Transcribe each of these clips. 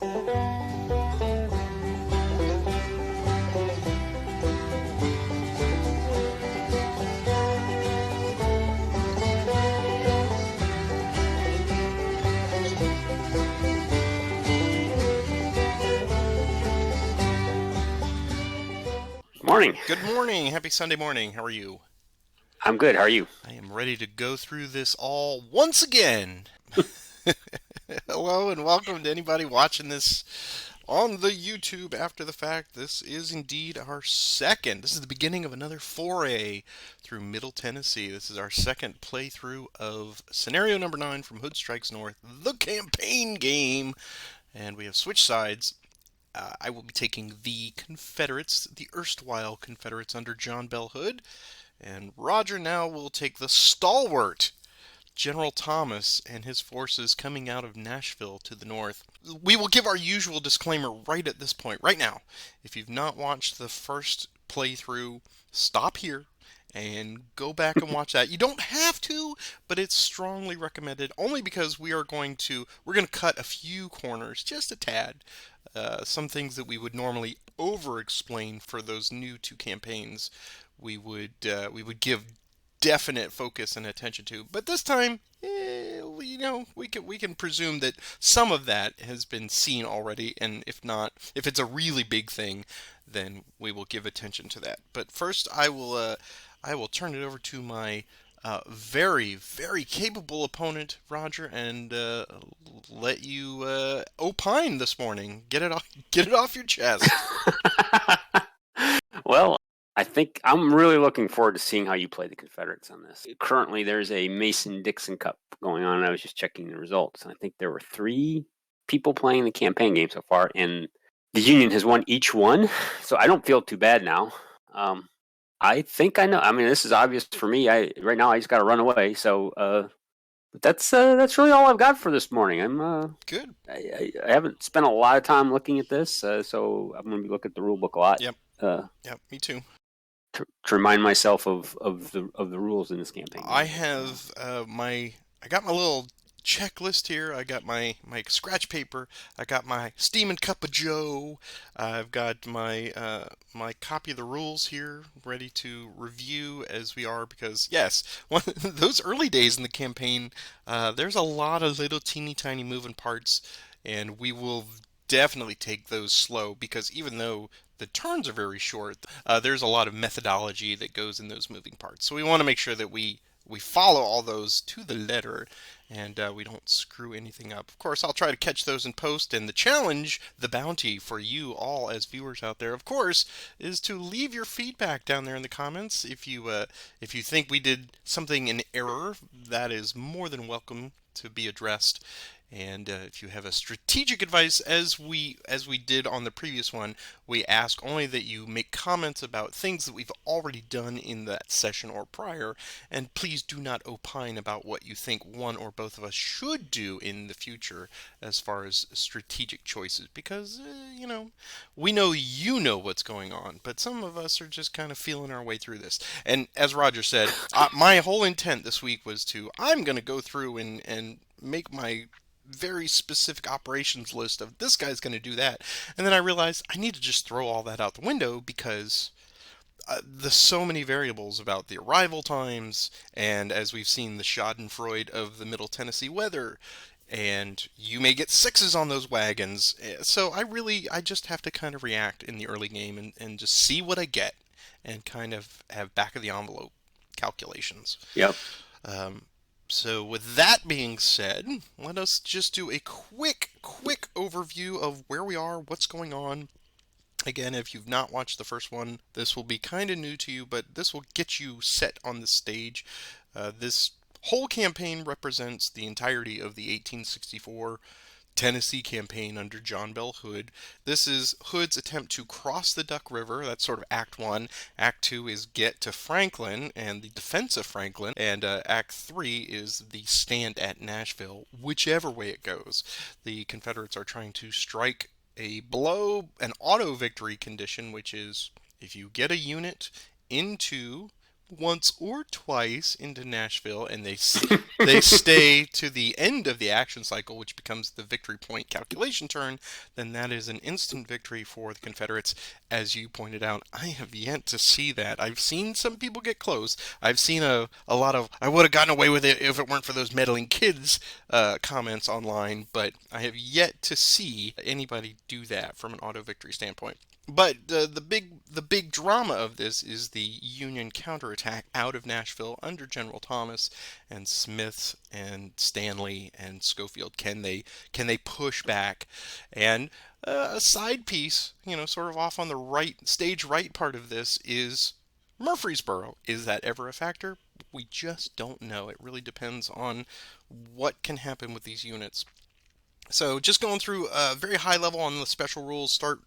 Morning. Good morning. Happy Sunday morning. How are you? I'm good. How are you? I am ready to go through this all once again. Hello and welcome to anybody watching this on the YouTube after the fact. This is indeed our second. This is the beginning of another foray through Middle Tennessee. This is our second playthrough of scenario number 9 from Hood Strikes North, the campaign game. And we have switched sides. I will be taking the Confederates, the erstwhile Confederates under John Bell Hood. And Roger now will take the stalwart General Thomas and his forces coming out of Nashville to the north. We will give our usual disclaimer right at this point, right now. If you've not watched the first playthrough, stop here and go back and watch that. You don't have to, but it's strongly recommended only because we're going to cut a few corners, just a tad. Some things that we would normally over explain for those new to campaigns, we would give definite focus and attention to. But this time, we can presume that some of that has been seen already, and if not, if it's a really big thing, then we will give attention to that. But first, I will turn it over to my very, very capable opponent, Roger, and let you opine this morning. Get it off your chest. Well, I think I'm really looking forward to seeing how you play the Confederates on this. Currently, there's a Mason-Dixon Cup going on. I was just checking the results. I think there were 3 people playing the campaign game so far, and the Union has won each one. So I don't feel too bad now. I think I know. I mean, this is obvious for me. Right now I just got to run away. So, but that's really all I've got for this morning. Good. I haven't spent a lot of time looking at this, so I'm going to be looking at the rule book a lot. Yep. Yep. Me too. To remind myself of the rules in this campaign. I have I got my little checklist here. I got my scratch paper. I got my steaming cup of Joe. I've got my copy of the rules here, ready to review as we are. Because yes, those early days in the campaign, there's a lot of little teeny tiny moving parts, and we will definitely take those slow because even though the turns are very short, there's a lot of methodology that goes in those moving parts. So we want to make sure that we follow all those to the letter and we don't screw anything up. Of course, I'll try to catch those in post, and the challenge, the bounty for you all as viewers out there, of course, is to leave your feedback down there in the comments. If you think we did something in error, that is more than welcome to be addressed. And if you have a strategic advice, as we did on the previous one, we ask only that you make comments about things that we've already done in that session or prior, and please do not opine about what you think one or both of us should do in the future as far as strategic choices, because we know you know what's going on, but some of us are just kind of feeling our way through this. And as Roger said, my whole intent this week was I'm going to go through and make my very specific operations list of this guy's going to do that. And then I realized I need to just throw all that out the window because there's so many variables about the arrival times, and as we've seen, the schadenfreude of the Middle Tennessee weather. And you may get 6s on those wagons. So I just have to kind of react in the early game and just see what I get and kind of have back of the envelope calculations. Yep. So with that being said, let us just do a quick overview of where we are, what's going on. Again, if you've not watched the first one, this will be kind of new to you, but this will get you set on the stage. This whole campaign represents the entirety of the 1864 Tennessee campaign under John Bell Hood. This is Hood's attempt to cross the Duck River. That's sort of Act 1. Act 2 is get to Franklin and the defense of Franklin. And Act 3 is the stand at Nashville, whichever way it goes. The Confederates are trying to strike a blow, an auto victory condition, which is if you get a unit into once or twice into Nashville, and they stay to the end of the action cycle, which becomes the victory point calculation turn, then that is an instant victory for the Confederates. As you pointed out, I have yet to see that. I've seen some people get close. I've seen a lot of, I would have gotten away with it if it weren't for those meddling kids comments online, but I have yet to see anybody do that from an auto victory standpoint. But the big drama of this is the Union counterattack out of Nashville under General Thomas and Smith and Stanley and Schofield. Can they push back? And a side piece, sort of off on the stage right part of this is Murfreesboro. Is that ever a factor? We just don't know. It really depends on what can happen with these units. So just going through a very high level on the special rules. Start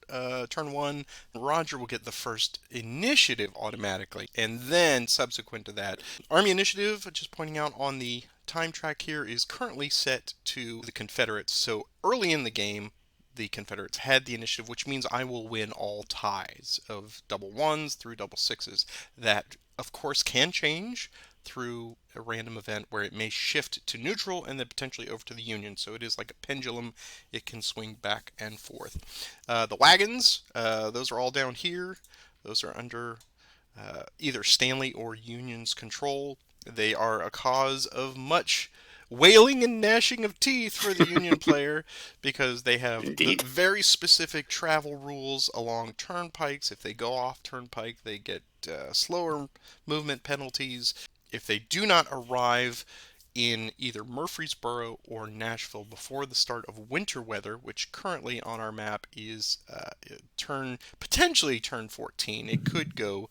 turn one. Roger will get the first initiative automatically, and then subsequent to that, Army initiative, just pointing out on the time track here, is currently set to the Confederates. So early in the game, the Confederates had the initiative, which means I will win all ties of double ones through double sixes. That, of course, can change through a random event where it may shift to neutral and then potentially over to the Union. So it is like a pendulum. It can swing back and forth. The wagons, those are all down here. Those are under either Stanley or Union's control. They are a cause of much wailing and gnashing of teeth for the Union player because they have very specific travel rules along turnpikes. If they go off turnpike, they get slower movement penalties. If they do not arrive in either Murfreesboro or Nashville before the start of winter weather, which currently on our map is potentially turn 14. It could go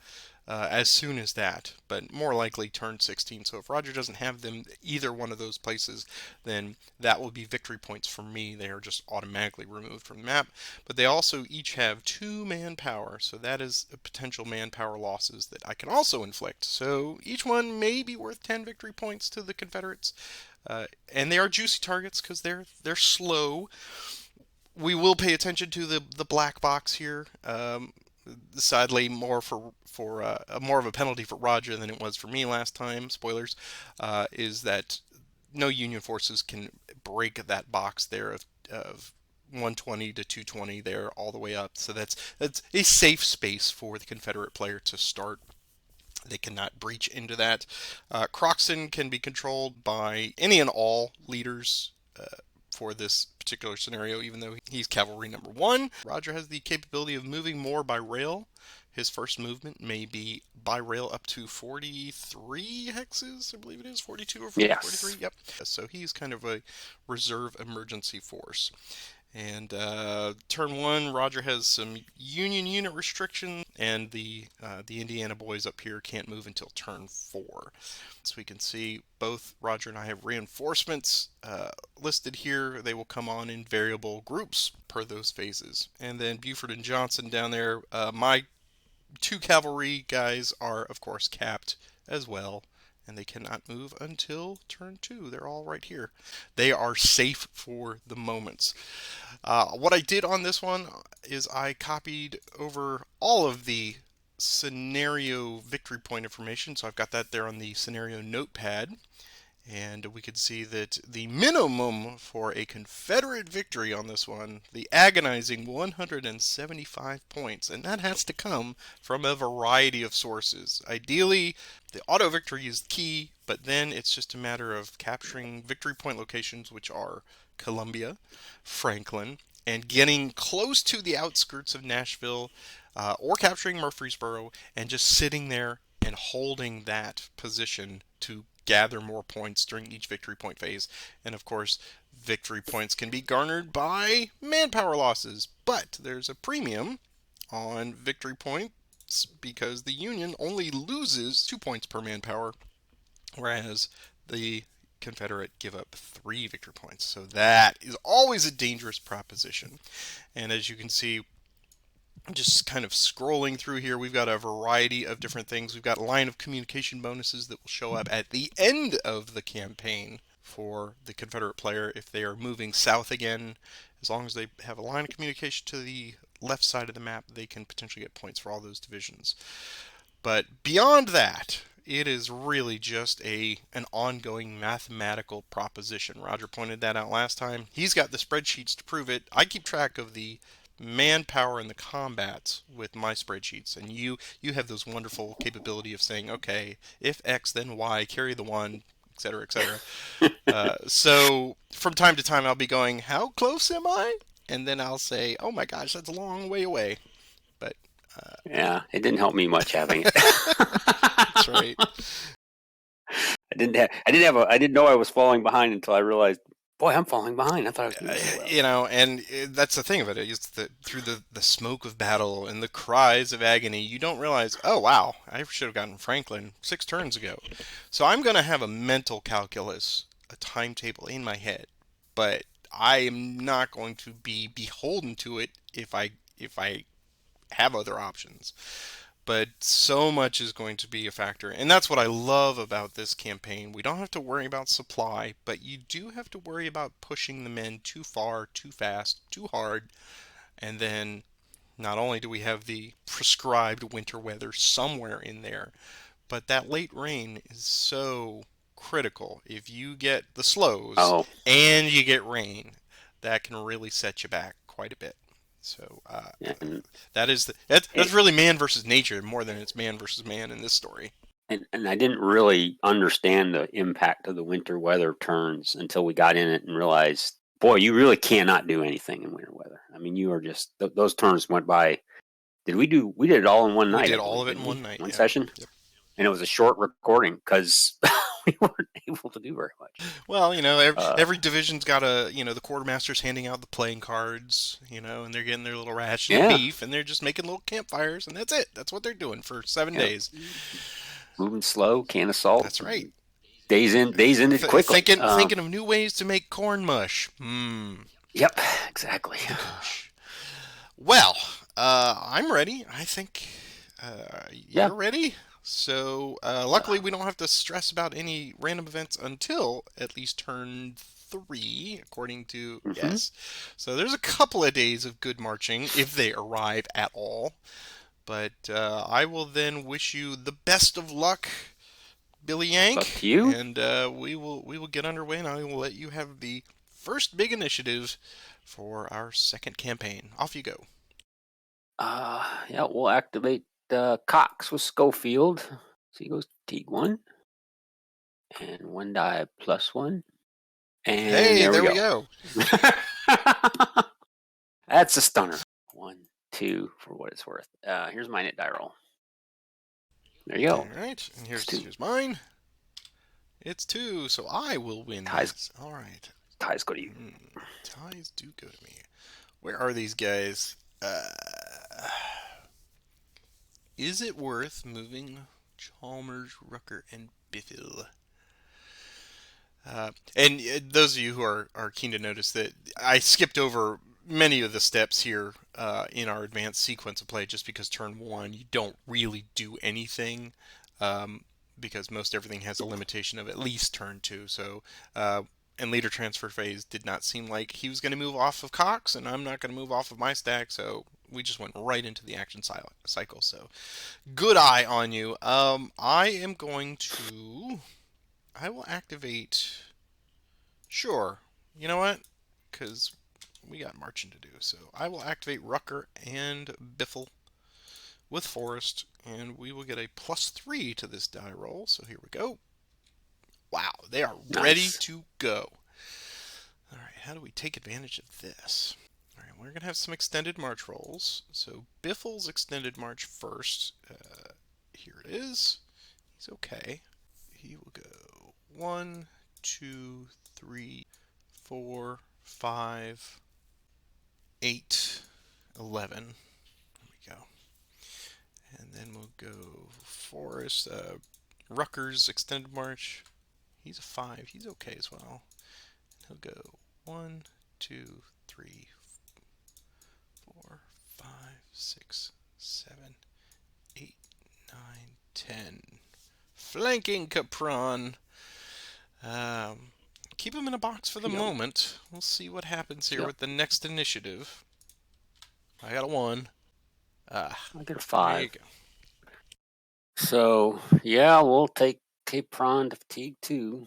as soon as that, but more likely turn 16. So if Roger doesn't have them either one of those places, then that will be victory points for me. They are just automatically removed from the map. But they also each have 2 manpower, so that is a potential manpower losses that I can also inflict. So each one may be worth 10 victory points to the Confederates, and they are juicy targets because they're slow. We will pay attention to the black box here. Sadly, more of a penalty for Roger than it was for me last time. Spoilers, is that no Union forces can break that box there of 120 to 220 there all the way up. So that's a safe space for the Confederate player to start. They cannot breach into that. Croxton can be controlled by any and all leaders for this particular scenario, even though he's cavalry number 1. Roger has the capability of moving more by rail. His first movement may be by rail up to 43 hexes, I believe it is, 42 or 43. Yep. So he's kind of a reserve emergency force. And turn 1, Roger has some Union unit restriction, and the Indiana boys up here can't move until turn 4. So we can see both Roger and I have reinforcements listed here. They will come on in variable groups per those phases. And then Buford and Johnson down there. My 2 cavalry guys are, of course, capped as well, and they cannot move until turn 2. They're all right here. They are safe for the moments. What I did on this one is I copied over all of the scenario victory point information, so I've got that there on the scenario notepad. And we could see that the minimum for a Confederate victory on this one, the agonizing 175 points, and that has to come from a variety of sources. Ideally, the auto victory is key, but then it's just a matter of capturing victory point locations, which are Columbia, Franklin, and getting close to the outskirts of Nashville, or capturing Murfreesboro, and just sitting there and holding that position to gather more points during each victory point phase. And of course, victory points can be garnered by manpower losses, but there's a premium on victory points because the Union only loses 2 points per manpower, whereas the Confederate give up 3 victory points. So that is always a dangerous proposition. And as you can see, just kind of scrolling through here, we've got a variety of different things. We've got line of communication bonuses that will show up at the end of the campaign for the Confederate player if they are moving south again. As long as they have a line of communication to the left side of the map, they can potentially get points for all those divisions. But beyond that, it is really just an ongoing mathematical proposition. Roger pointed that out last time. He's got the spreadsheets to prove it. I keep track of the manpower and the combats with my spreadsheets, and you have those wonderful capability of saying, okay, if X then Y, carry the one, etc., etc. So from time to time, I'll be going, how close am I? And then I'll say, oh my gosh, that's a long way away. But Yeah, it didn't help me much having it. that's right. I didn't know I was falling behind until I realized, boy, I'm falling behind. I thought I was doing so well. You know, and that's the thing of it. It's through the smoke of battle and the cries of agony, you don't realize, oh wow, I should have gotten Franklin 6 turns ago. So I'm going to have a mental calculus, a timetable in my head, but I am not going to be beholden to it if I have other options. But so much is going to be a factor. And that's what I love about this campaign. We don't have to worry about supply, but you do have to worry about pushing the men too far, too fast, too hard. And then not only do we have the prescribed winter weather somewhere in there, but that late rain is so critical. If you get the slows Oh, and you get rain, that can really set you back quite a bit. So and that's really man versus nature more than it's man versus man in this story. and I didn't really understand the impact of the winter weather turns until we got in it and realized, boy, you really cannot do anything in winter weather. I mean, you are just those turns went by. We did it all in one We night, did I all believe, of it in didn't we? one night. One Yeah. session, Yep. and it was a short recording because we weren't able to do very much. Well, you know, every Uh, division's got the quartermaster's handing out the playing cards, and they're getting their little ration of yeah, beef, and they're just making little campfires, and that's it. That's what they're doing for 7 days. moving slow, can of salt. That's right. Days ended quickly. Thinking of new ways to make corn mush. Mmm. Yep, exactly. The kush. Well, I'm ready. I think Yeah. you're ready. So, luckily, we don't have to stress about any random events until at least turn 3, according to Mm-hmm. yes. So, there's a couple of days of good marching if they arrive at all. But I will then wish you the best of luck, Billy Luck Yank, to you. and we will get underway, and I will let you have the first big initiative for our second campaign. Off you go. Yeah, we'll activate Cox with Schofield. So he goes fatigue 1 and 1 die +1. And Hey, there we there we go. go. That's a stunner. 1, 2 for what it's worth. Here's my net die roll. There you go. All right, and It's 2. here's mine. It's 2, so I will win Ties, this. All right. ties go to you. Ties do go to me. Where are these guys? Is it worth moving Chalmers, Rucker, and Biffle? And those of you who are keen to notice that I skipped over many of the steps here in our advanced sequence of play just because turn 1 you don't really do anything because most everything has a limitation of at least turn 2. So and leader transfer phase did not seem like he was going to move off of Cox, and I'm not going to move off of my stack, so we just went right into the action cycle. So good eye on you. I will activate. Sure. You know what? Because we got marching to do. So I will activate Rucker and Biffle with Forest, and we will get a +3 to this die roll. So here we go. Wow, they are ready Nice. to go. All right, how do we take advantage of this? All right, we're going to have some extended march rolls. So Biffle's extended march first. Here it is. He's okay. He will go 1, 2, 3, 4, 5, 8, 11. There we go. And then we'll go Forest. Rucker's extended march. He's a 5. He's okay as well. He'll go 1, 2, 3, 4, 5, 6, 7, 8, 9, 10. Flanking Capron. Keep him in a box for the Yep. moment. We'll see what happens here Yep. with the next initiative. I got a 1. I get a There 5. you go. So yeah, we'll take Capron to fatigue 2.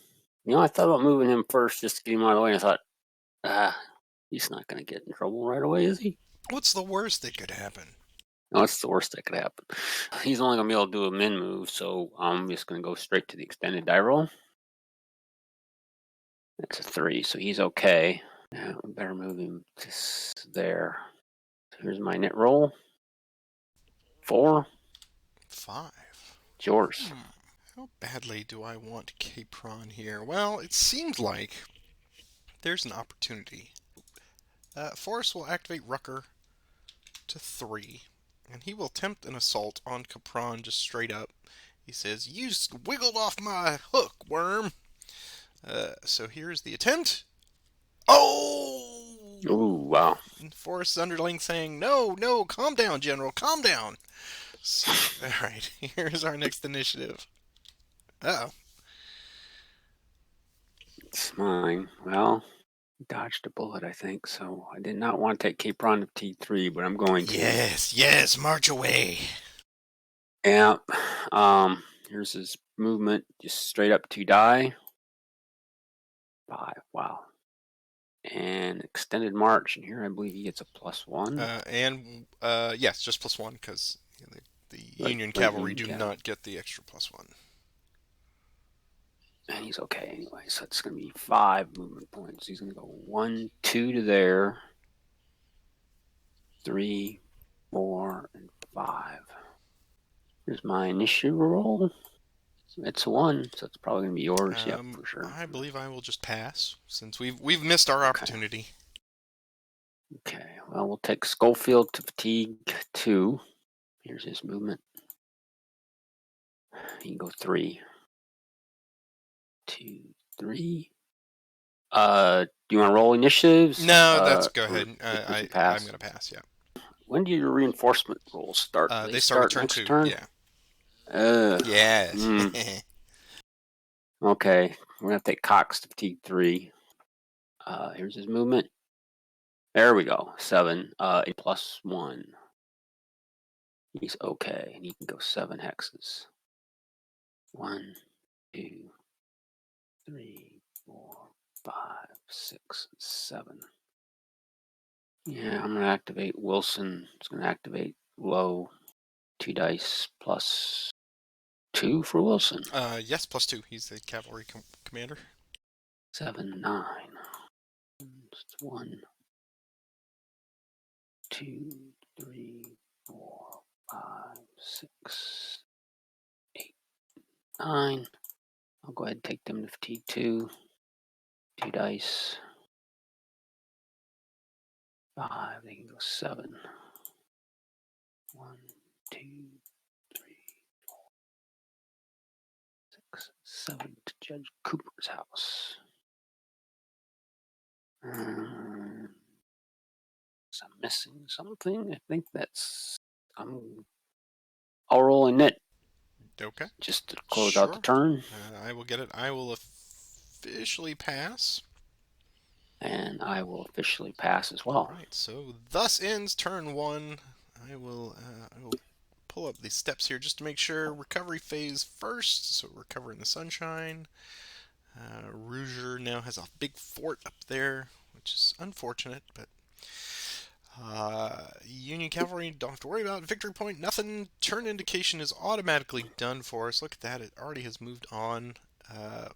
I thought about moving him first just to get him out of the way. And I thought, ah, he's not going to get in trouble right away, is he? What's the worst that could happen? No, that's the worst that could happen. He's only going to be able to do a min move, so I'm just going to go straight to the extended die roll. That's a 3, so he's okay. Yeah, we better move him to there. Here's my net roll. 4. 5. It's yours. How badly do I want Capron here? Well, it seems like there's an opportunity. Forrest will activate Rucker to 3, and he will attempt an assault on Capron just straight up. He says, "You wiggled off my hook, worm." So here's the attempt. Oh! Ooh, wow. Forrest's underling saying, "No, no, calm down, General, calm down." So, all right, here's our next initiative. Uh-oh. It's mine. Well, dodged a bullet, I think. So I did not want to take Capron to T3, but I'm going to. Yes, yes, march away. Yeah. Here's his movement, just straight up 2 die. 5. Wow. And extended march, and here I believe he gets a +1. Yes, just +1 because the Union Right, Cavalry do not get the extra +1. And he's okay anyway, so it's going to be 5 movement points. He's going to go 1, 2 to there, 3, 4, and 5. Here's my initiative roll. It's a 1, so it's probably going to be yours. Yep, for sure. I believe I will just pass since we've missed our opportunity. Okay, well, we'll take Schofield to fatigue 2. Here's his movement. He can go 3, 2, 3. Do you want to roll initiatives? No, go ahead. I'm I'm gonna pass. Yeah. When do your reinforcement rolls start? They start with turn next 2. turn? Yeah. Yes. Okay, we're gonna take Cox to fatigue 3. Here's his movement. There we go. 7. A +1. He's okay, and he can go 7 hexes. 1, 2, 3, 4, 5, 6, 7. Yeah, I'm gonna activate Wilson. It's gonna activate low 2 dice +2 for Wilson. Yes, +2. He's the cavalry commander. 7, 9. It's 1, 2, 3, 4, 5, 6, 8, 9. I'll go ahead and take them to fatigue 2. 2 dice. 5. They can go 7. 1, 2, 3, 4, 6, 7 to Judge Cooper's house. So I'm missing something. I think that's. I'll roll a knit. Okay. Just to close out the turn. I will get it. I will officially pass. And I will officially pass as well. All right. So thus ends turn 1. I will pull up the steps here just to make sure. Recovery phase first. So recover in the sunshine. Rouger now has a big fort up there, which is unfortunate, but Union Cavalry don't have to worry about victory point. Nothing. Turn indication is automatically done for us. Look at that; it already has moved on. I'm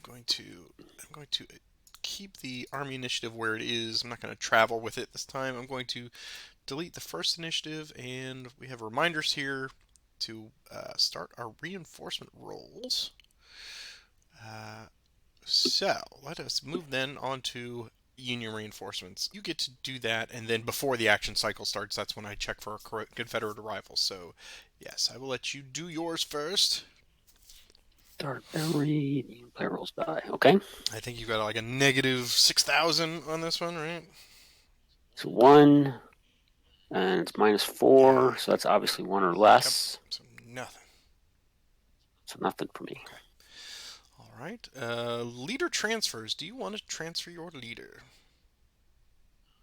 going to keep the army initiative where it is. I'm not going to travel with it this time. I'm going to delete the first initiative, and we have reminders here to start our reinforcement rolls. So let us move then on to Union reinforcements. You get to do that, and then before the action cycle starts, that's when I check for Confederate arrivals. So, yes, I will let you do yours first. Start every player rolls die. Okay. I think you got like a negative 6,000 on this one, right? It's 1, and it's -4, so that's obviously 1 or less. Yep. So nothing. So nothing for me. Okay. All right. Leader transfers. Do you want to transfer your leader?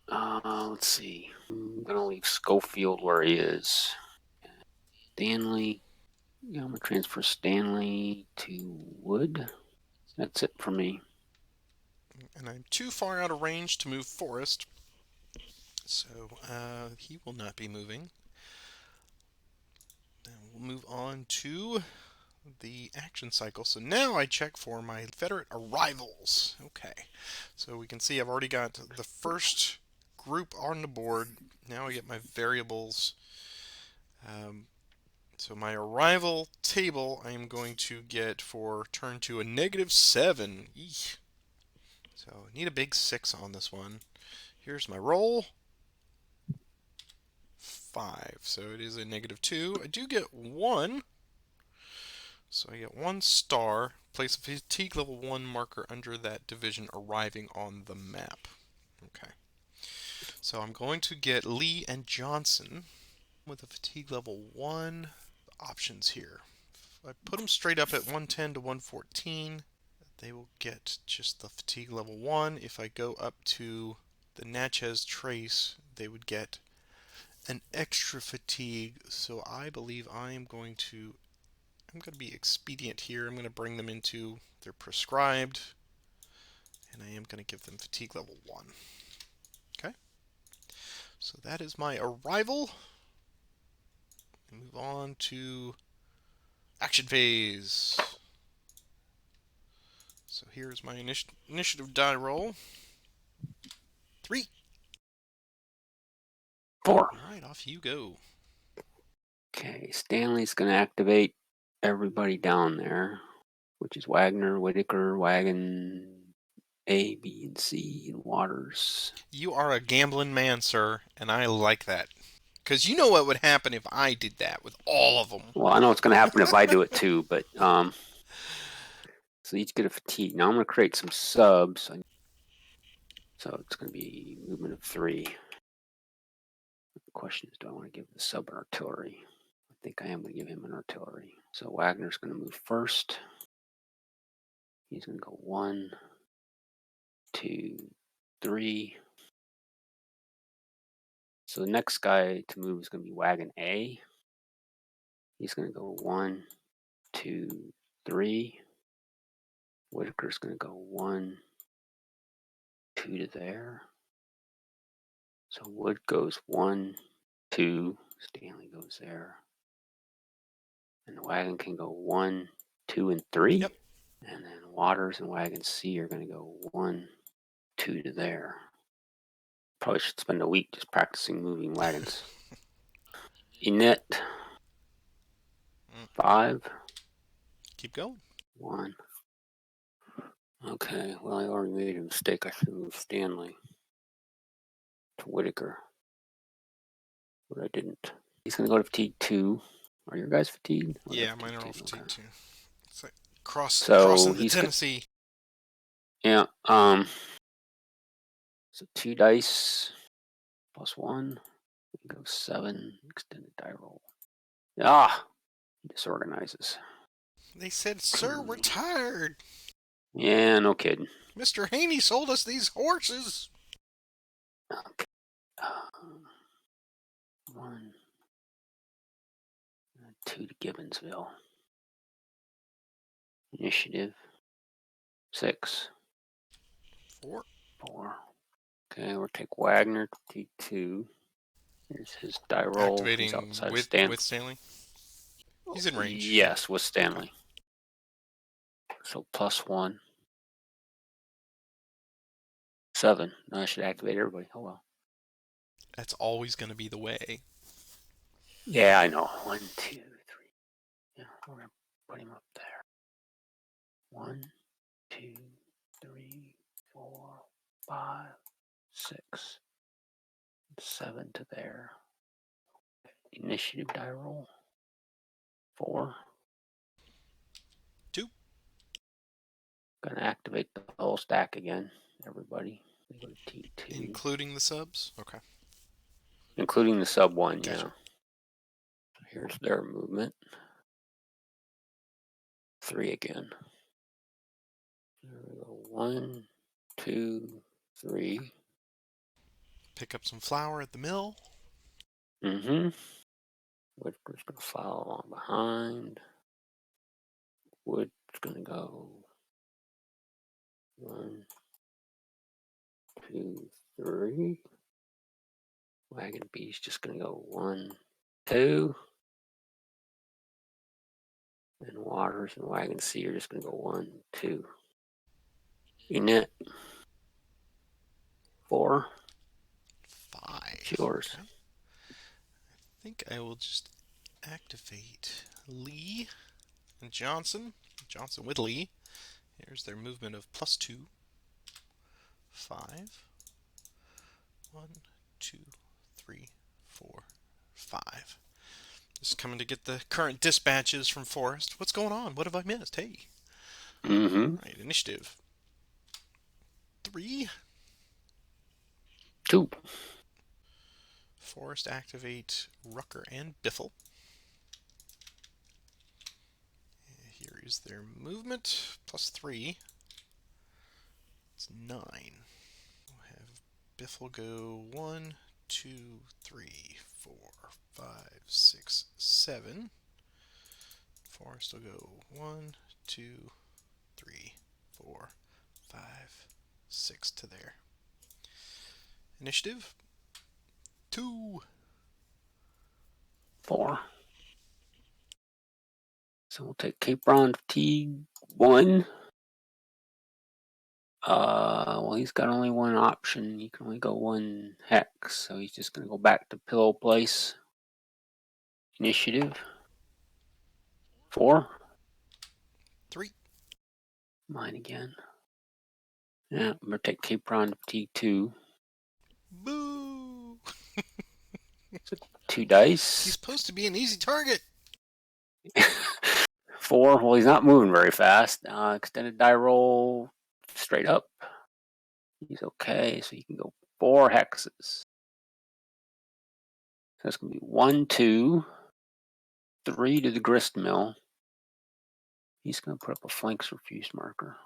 Let's see. I'm gonna leave Schofield where he is. Stanley. Yeah, I'm gonna transfer Stanley to Wood. That's it for me. And I'm too far out of range to move Forest, so he will not be moving. Then we'll move on to the action cycle. So now I check for my Confederate arrivals. Okay, so we can see I've already got the first group on the board. Now I get my variables. Um, so my arrival table I am going to get for turn 2 a -7. Eek. So I need a big 6 on this one. Here's my roll. 5. So it is a -2. I do get 1. So I get 1 star. Place a fatigue level 1 marker under that division arriving on the map. Okay. So I'm going to get Lee and Johnson with a fatigue level 1. Options here. If I put them straight up at 110 to 114, they will get just the fatigue level 1. If I go up to the Natchez Trace, they would get an extra fatigue. So I believe I'm going to be expedient here. I'm going to bring them into their prescribed, and I am going to give them fatigue level 1. Okay, so that is my arrival. Move on to action phase. So here's my initiative die roll. 3. 4. All right, off you go. Okay, Stanley's gonna activate everybody down there, which is Wagner, Whitaker, Wagon, A, B, and C, and Waters. You are a gambling man, sir, and I like that. Because you know what would happen if I did that with all of them. Well, I know what's gonna happen if I do it too, but so each get a fatigue. Now I'm gonna create some subs. So it's gonna be movement of 3. The question is, do I want to give the sub an artillery? I think I am going to give him an artillery. So Wagner's going to move first. He's going to go 1, 2, 3. So the next guy to move is going to be Wagon A. He's going to go 1, 2, 3. Whitaker's going to go 1, 2 to there. So Wood goes 1, 2. Stanley goes there. And the Wagon can go 1, 2, and 3. Yep. And then Waters and Wagon C are going to go 1, 2 to there. Probably should spend a week just practicing moving wagons. Enet, 5. Keep going. 1. Okay, well, I already made a mistake. I should have moved Stanley to Whitaker, but I didn't. He's going to go to fatigue 2. Are your guys fatigued? Oh, Yeah, mine are all fatigued okay. too. It's like crossing the he's Tennessee. Yeah. So 2 dice plus 1. We go 7. Extended die roll. Ah, he disorganizes. They said, "Sir, we're tired. Yeah, no kidding. Mr. Haney sold us these horses." Okay. 1, 2 to Gibbonsville. Initiative 6. 4. 4. Okay, we'll take Wagner T2. Here's his die roll. Activating He's outside with Stanley. He's in range. Yes, with Stanley. Okay. So +1. 7. No, I should activate everybody. Oh well. That's always going to be the way. Yeah, I know. 1, 2, 3. Yeah, we're gonna put him up there. 1, 2, 3, 4, 5, 6, 7 to there. Initiative die roll. 4. 2. Gonna activate the whole stack again, everybody. They go to T2. Including the subs? Okay. Including the sub 1, Gotcha. yeah. Here's their movement. 3 again. There we go. 1, 2, 3. Pick up some flour at the mill. Mm-hmm. Whitaker's gonna follow along behind. Wood's going to go 1, 2, 3. Wagon B's just going to go 1, 2. And Waters and Wagon C are just going to go 1, 2. Enit 4. 5. It's yours. Okay. I think I will just activate Lee and Johnson. Johnson with Lee. Here's their movement of +2. 5. 1, 2, 3, 4, 5. Just coming to get the current dispatches from Forrest. What's going on? What have I missed? Hey. Mm-hmm. Right, initiative. 3. 2. Forrest activate Rucker and Biffle. Here is their movement. +3. It's 9. We'll have Biffle go 1, 2, 3, 4, 5, 6, 7. Forrest will go 1, 2, 3, 4, 5, 6 to there. Initiative 2. 4. So we'll take Cape Ron Fatigue 1. Well, he's got only one option. He can only go 1 hex, so he's just going to go back to Pillow Place. Initiative 4. 3. Mine again. Yeah, I'm going to take Cape Ron Fatigue 2. Boo! So 2 dice. He's supposed to be an easy target. 4. Well, he's not moving very fast. Extended die roll straight up. He's okay, so you can go 4 hexes. So it's going to be 1, 2, 3 to the grist mill. He's going to put up a flanks refuse marker.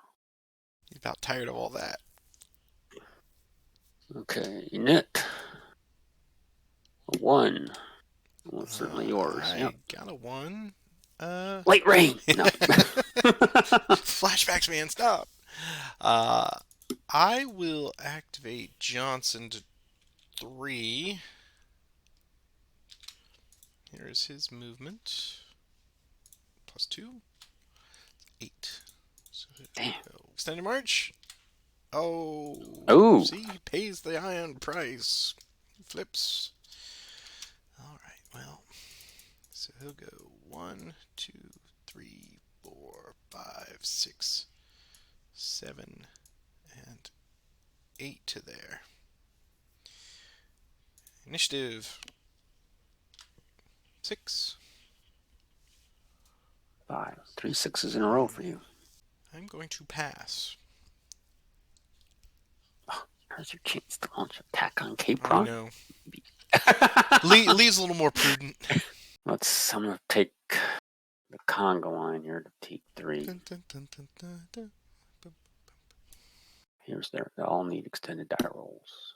He's about tired of all that. Okay, Unit 1. Well, it's certainly yours. I Yep. got a 1. Light rain. No. Flashbacks, man, stop. I will activate Johnson to 3. Here's his movement. +2. 8. So Damn. extended march. Oh. Ooh. See, he pays the iron price. Flips. All right, well. So he'll go 1, 2, 3, 4, 5, 6, 7, and 8 to there. Initiative 6. 5. 3 6s in a row for you. I'm going to pass. Oh, there's your chance to launch attack on Cape I Ron. know. Lee's a little more prudent. I'm going to take the Congo line here to take 3. Dun, dun, dun, dun, dun, dun. Here's their. They all need extended die rolls.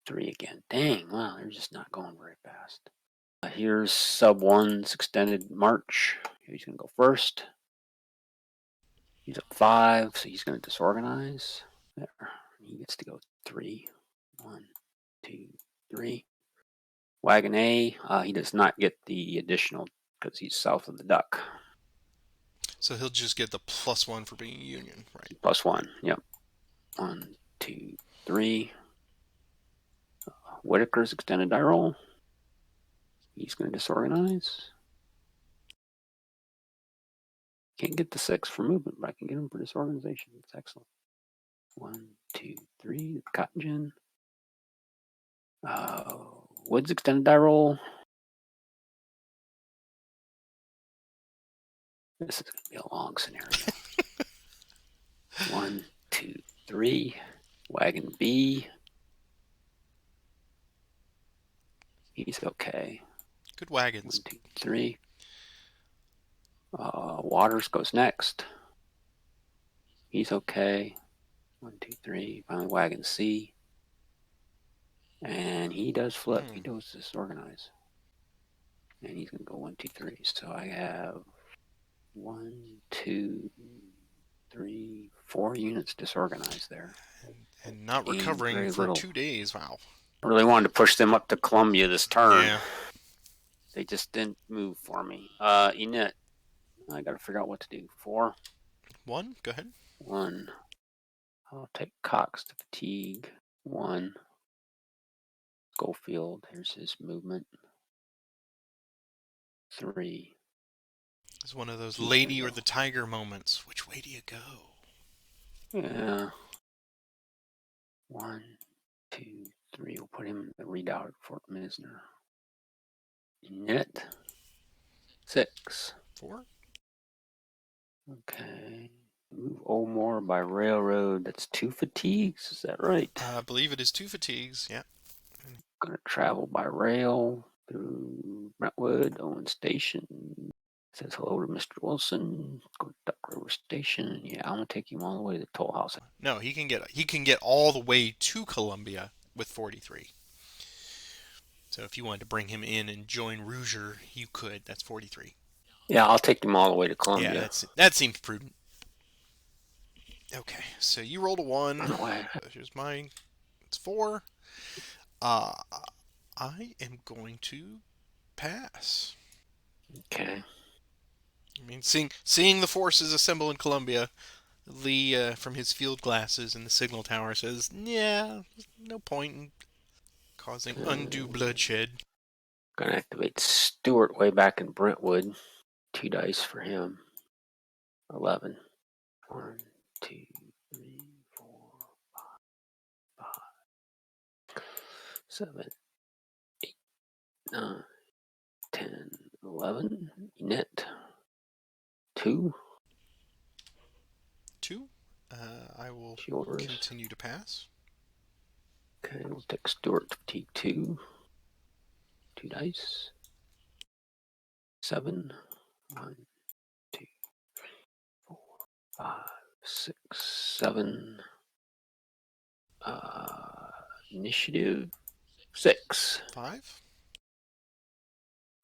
3 again. Dang, wow, they're just not going very fast. Here's sub 1's extended march. He's going to go first. He's at 5, so he's going to disorganize. There. He gets to go 3. 1, 2, 3. Wagon A, he does not get the additional because he's south of the duck. So he'll just get the +1 for being Union, right? +1, yep. 1, 2, 3. Whitaker's extended die roll. He's going to disorganize. Can't get the 6 for movement, but I can get him for disorganization. It's excellent. 1, 2, 3. Cotton gin. Woods extended die roll. This is going to be a long scenario. 1, 2, 3. Wagon B. He's okay. Good wagons. 1, 2, 3. Waters goes next. He's okay. 1, 2, 3. Finally, Wagon C. And he does flip. He does disorganize. And he's going to go 1, 2, 3. So I have 1, 2, 3, 4 units disorganized there. And not Gained recovering very for little. 2 days. Wow. I really wanted to push them up to Columbia this turn. Yeah. They just didn't move for me. Enit. I got to figure out what to do. 4. 1. Go ahead. 1. I'll take Cox to fatigue. 1. Schofield. Here's his movement. 3. It's one of those lady or the tiger moments. Which way do you go? Yeah. 1, 2, 3. We'll put him in the redoubt at Fort Misner. Net. 6. 4. Okay. Move Omore by railroad. That's 2 fatigues. Is that right? I believe it is 2 fatigues. Yeah. Gonna travel by rail through Brentwood, Owen Station. Says hello to Mr. Wilson. Go to Duck River Station. Yeah, I'm gonna take him all the way to the toll house. No, he can get all the way to Columbia with 43. So if you wanted to bring him in and join Rouger, you could. That's 43. Yeah, I'll take him all the way to Columbia. Yeah, that seems prudent. Okay, so you rolled a 1. Here's mine. It's 4. I am going to pass. Okay. I mean, seeing the forces assemble in Columbia, Lee, from his field glasses in the signal tower, says, "Yeah, no point in causing undue bloodshed." Gonna activate Stewart way back in Brentwood. 2 dice for him. 11. 1, 2, 3, 4, 5, 7, 8, 9, 10, 11. Net. 2. 2. I will Yours. continue to pass. Okay, we'll take Stewart to fatigue 2. 2 dice. 7. 1, 2, 3, 4, 5, 6, 7. Initiative 6. 5.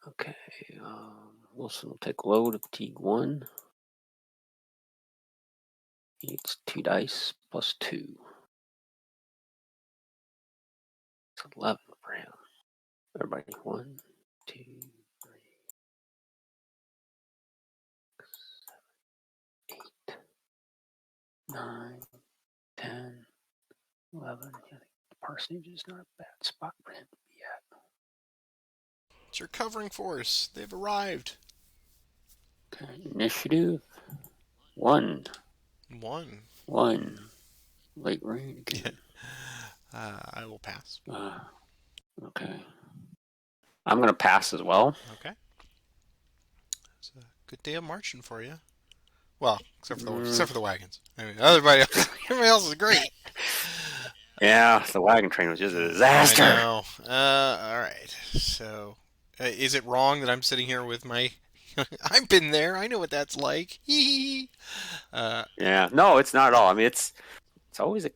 Okay. Wilson will take low to fatigue 1. He gets 2 dice plus 2. It's 11 for him. Everybody, 1, 2, 3, 7, 8, 9, 10, 11. I think the parsonage is not a bad spot for him to be at. It's your covering force. They've arrived. Okay, initiative 1. 1. 1. Late rain again. I will pass. Okay. I'm going to pass as well. Okay. It's a good day of marching for you. Well, except for the wagons. I mean, everybody else is great. Yeah, the wagon train was just a disaster. I know. All right. So, is it wrong that I'm sitting here with my? I've been there. I know what that's like. Yeah. No, it's not at all. I mean, it's always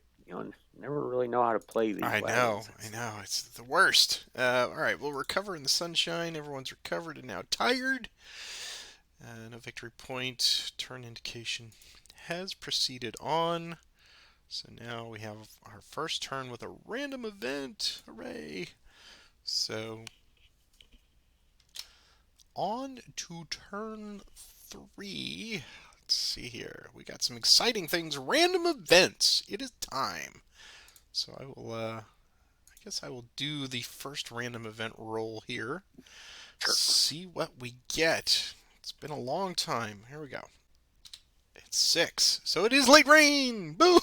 never really know how to play these. I wagons. know. It's the worst. All right. We'll recover in the sunshine. Everyone's recovered and now tired. No victory point. Turn indication has proceeded on. So now we have our first turn with a random event. Hooray! So on to turn 3. Let's see here. We got some exciting things. Random events. It is time. So I guess I will do the first random event roll here. Sure. See what we get. It's been a long time. Here we go. It's 6. So it is late rain. Boo!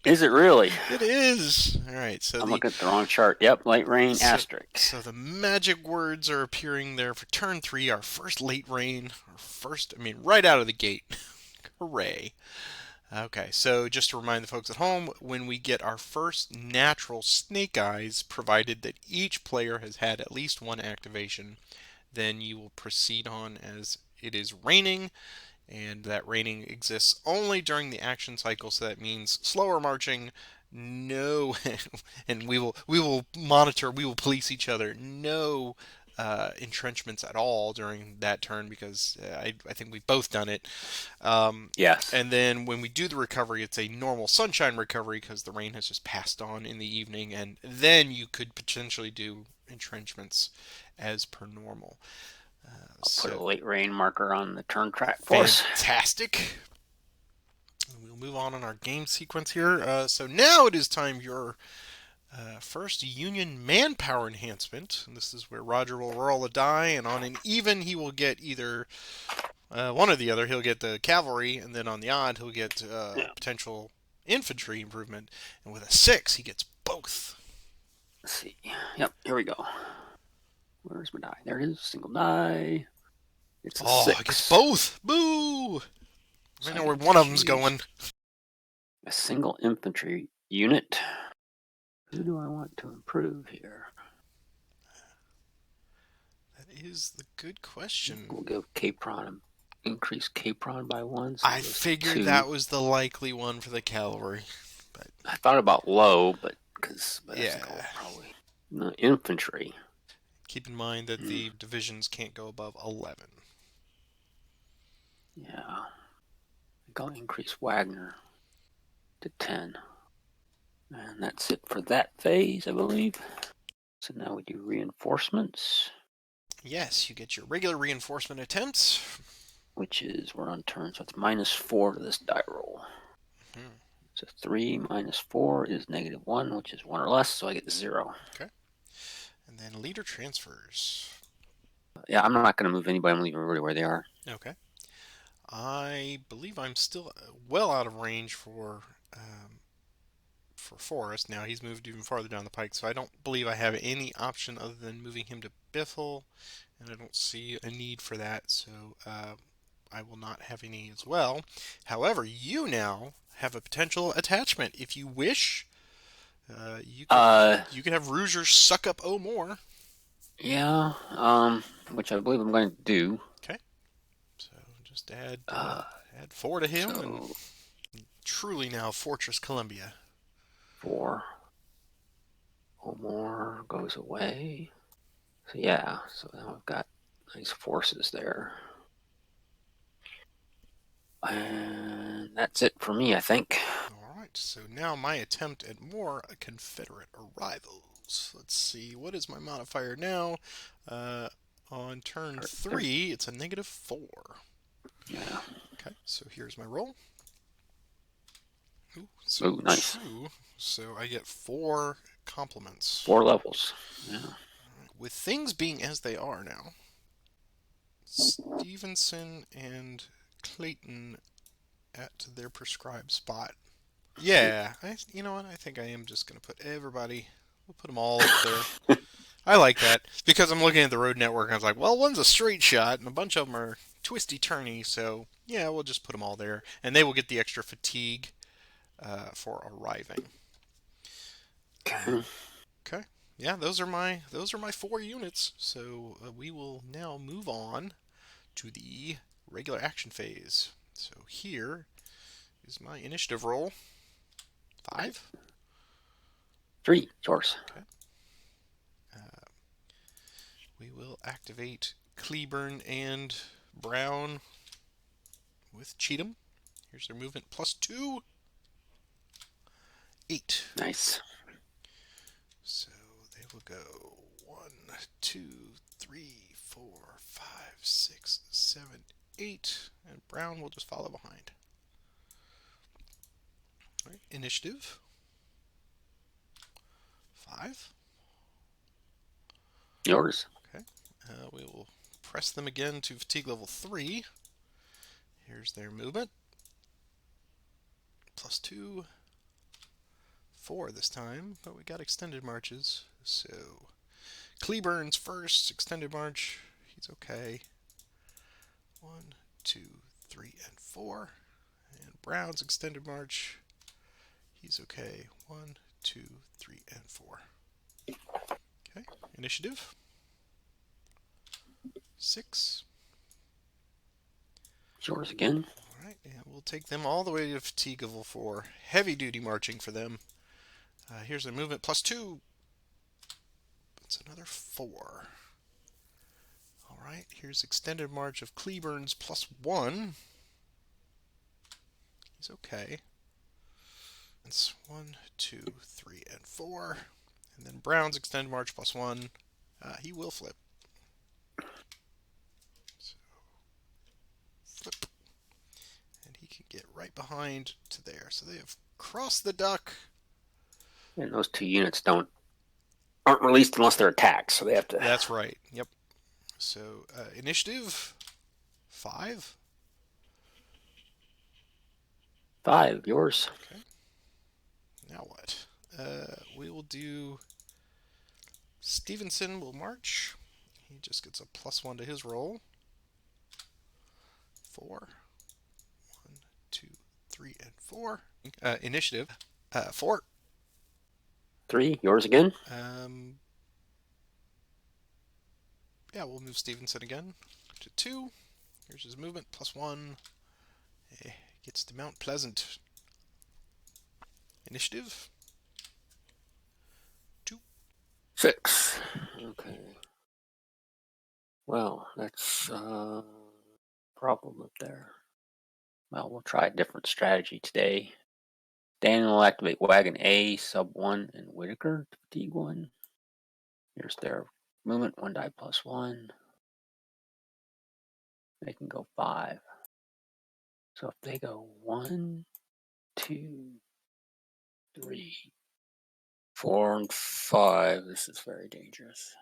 Is it really? It is. All right. So I'm looking at the wrong chart. Yep, late rain asterisk. So the magic words are appearing there for turn 3. Our first late rain. Right out of the gate. Hooray. Okay, so just to remind the folks at home, when we get our first natural snake eyes, provided that each player has had at least one activation, then you will proceed on as it is raining, and that raining exists only during the action cycle, so that means slower marching, no, and we will monitor, we will police each other, no entrenchments at all during that turn because I think we've both done it. Yes. And then when we do the recovery, it's a normal sunshine recovery because the rain has just passed on in the evening, and then you could potentially do entrenchments as per normal. I'll put a So late rain marker on the turn track for us. fantastic. We'll move on in our game sequence here. So now it is time for your first Union Manpower enhancement. And this is where Roger will roll a die, and on an even, he will get either one or the other. He'll get the cavalry, and then on the odd, he'll get Yeah. potential infantry improvement. And with a 6, he gets both. Let's see. Yep, here we go. Where's my die? There it is. Single die. It's a 6. It gets both. Boo! So I know where one of them's going. A single infantry unit. Who do I want to improve here? That is the good question. We'll give Capron increase Capron by 1. So I figured that was the likely one for the cavalry. But I thought about low, but yeah, probably no, infantry. Keep in mind that the divisions can't go above 11. Yeah, I think I'll increase Wagner to 10. And that's it for that phase, I believe. So now we do reinforcements. Yes, you get your regular reinforcement attempts. Which is, we're on turn, so it's -4 to this die roll. So 3 minus 4 is -1, which is 1 or less, so I get 0. Okay. And then leader transfers. Yeah, I'm not going to move anybody. I'm leaving everybody where they are. Okay. I believe I'm still well out of range for Forrest. Now he's moved even farther down the pike, so I don't believe I have any option other than moving him to Biffle, and I don't see a need for that, so I will not have any as well. However, you now have a potential attachment. If you wish, you could have Rouger suck up O more. Yeah, which I believe I'm going to do. Okay. So just add 4 to him, and truly now Fortress Columbia. 4. Omar goes away. So yeah, so now I've got nice forces there. And that's it for me, I think. Alright, so now my attempt at more Confederate arrivals. Let's see, what is my modifier now? On turn 3, it's a -4. Yeah. Okay, so here's my roll. Ooh, nice. 2, so I get 4 compliments. 4 levels. Yeah. With things being as they are now, Stevenson and Clayton at their prescribed spot. Yeah, you know what? I think I am just going to put everybody, we'll put them all up there. I like that, because I'm looking at the road network and I was like, well, one's a straight shot and a bunch of them are twisty-turny, so yeah, we'll just put them all there. And they will get the extra fatigue for arriving. Okay. Yeah, those are my 4 units. So we will now move on to the regular action phase. So here is my initiative roll. 5. 3, yours. Okay. We will activate Cleburne and Brown with Cheatham. Here's their movement +2. 8. Nice. So they will go 1, 2, 3, 4, 5, 6, 7, 8, and Brown will just follow behind. All right, initiative. 5. Yours. Okay. We will press them again to fatigue level 3. Here's their movement. +2. 4 this time, but we got extended marches. So Cleburne's first extended march. He's okay. 1, 2, 3, and 4. And Brown's extended march. He's okay. 1, 2, 3, and 4. Okay, initiative. 6. Yours again. All right, and we'll take them all the way to fatigue level 4. Heavy duty marching for them. Here's their movement +2. It's another 4. right, here's extended march of Cleburne's +1. He's okay. It's 1, 2, 3, and 4. And then Brown's extended march +1. He will flip. So, flip. And he can get right behind to there. So they have crossed the duck. And those two units aren't released unless they're attacked, so they have to. That's right. Yep. So initiative 5. 5, yours. Okay. Now what? We will do. Stevenson will march. He just gets a +1 to his roll. 4. 1, 2, 3, and 4. Initiative 4. 3, yours again. Yeah, we'll move Stevenson again to 2. Here's his movement +1. Gets to Mount Pleasant. Initiative 2. 6. Okay. Well, that's problem up there. Well, we'll try a different strategy today. Daniel will activate Wagon A, sub 1, and Whitaker to fatigue 1. Here's their movement, 1 die +1. They can go 5. So if they go 1, 2, 3, 4, and 5, this is very dangerous.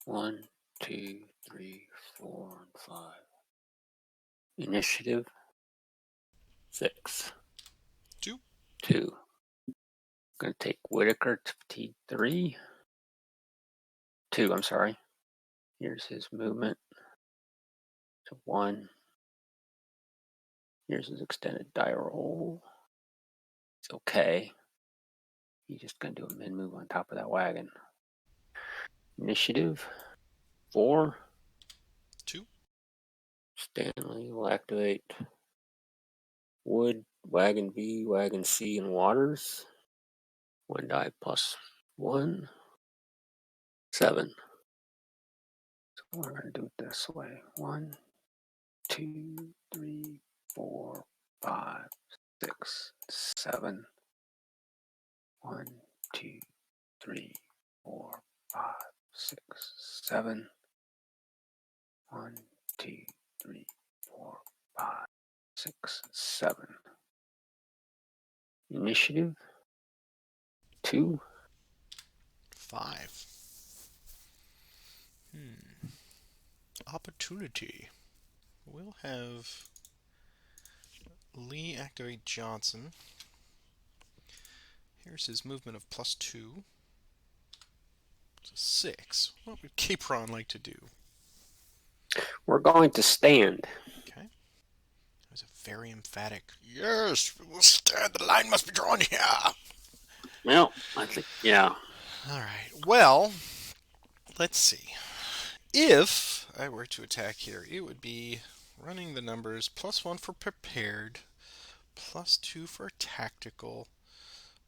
1, 2, 3, 4, and 5. Initiative 6. 2. 2. Going to take Whitaker to fatigue 3. 2, I'm sorry. Here's his movement. So 1. Here's his extended die roll. It's okay. He's just going to do a min move on top of that wagon. Initiative 4. 2. Stanley will activate Wood, Wagon B, Wagon C, and Waters. 1 die +1. 7. So we're going to do it this way. 1, 2, 3, 4, 5, 6, 7. 1, 2, 3, 4, 5, 6, 7. 1, 2, 3, 4, 5, 6, 7. Initiative 2. 5. Opportunity. We'll have Lee activate Johnson. Here's his movement of +2. It's a 6. What would Capron like to do? We're going to stand. Okay. That was a very emphatic, yes, we will stand. The line must be drawn here. Well, I think, yeah. All right. Well, let's see. If I were to attack here, it would be running the numbers +1 for prepared, +2 for tactical,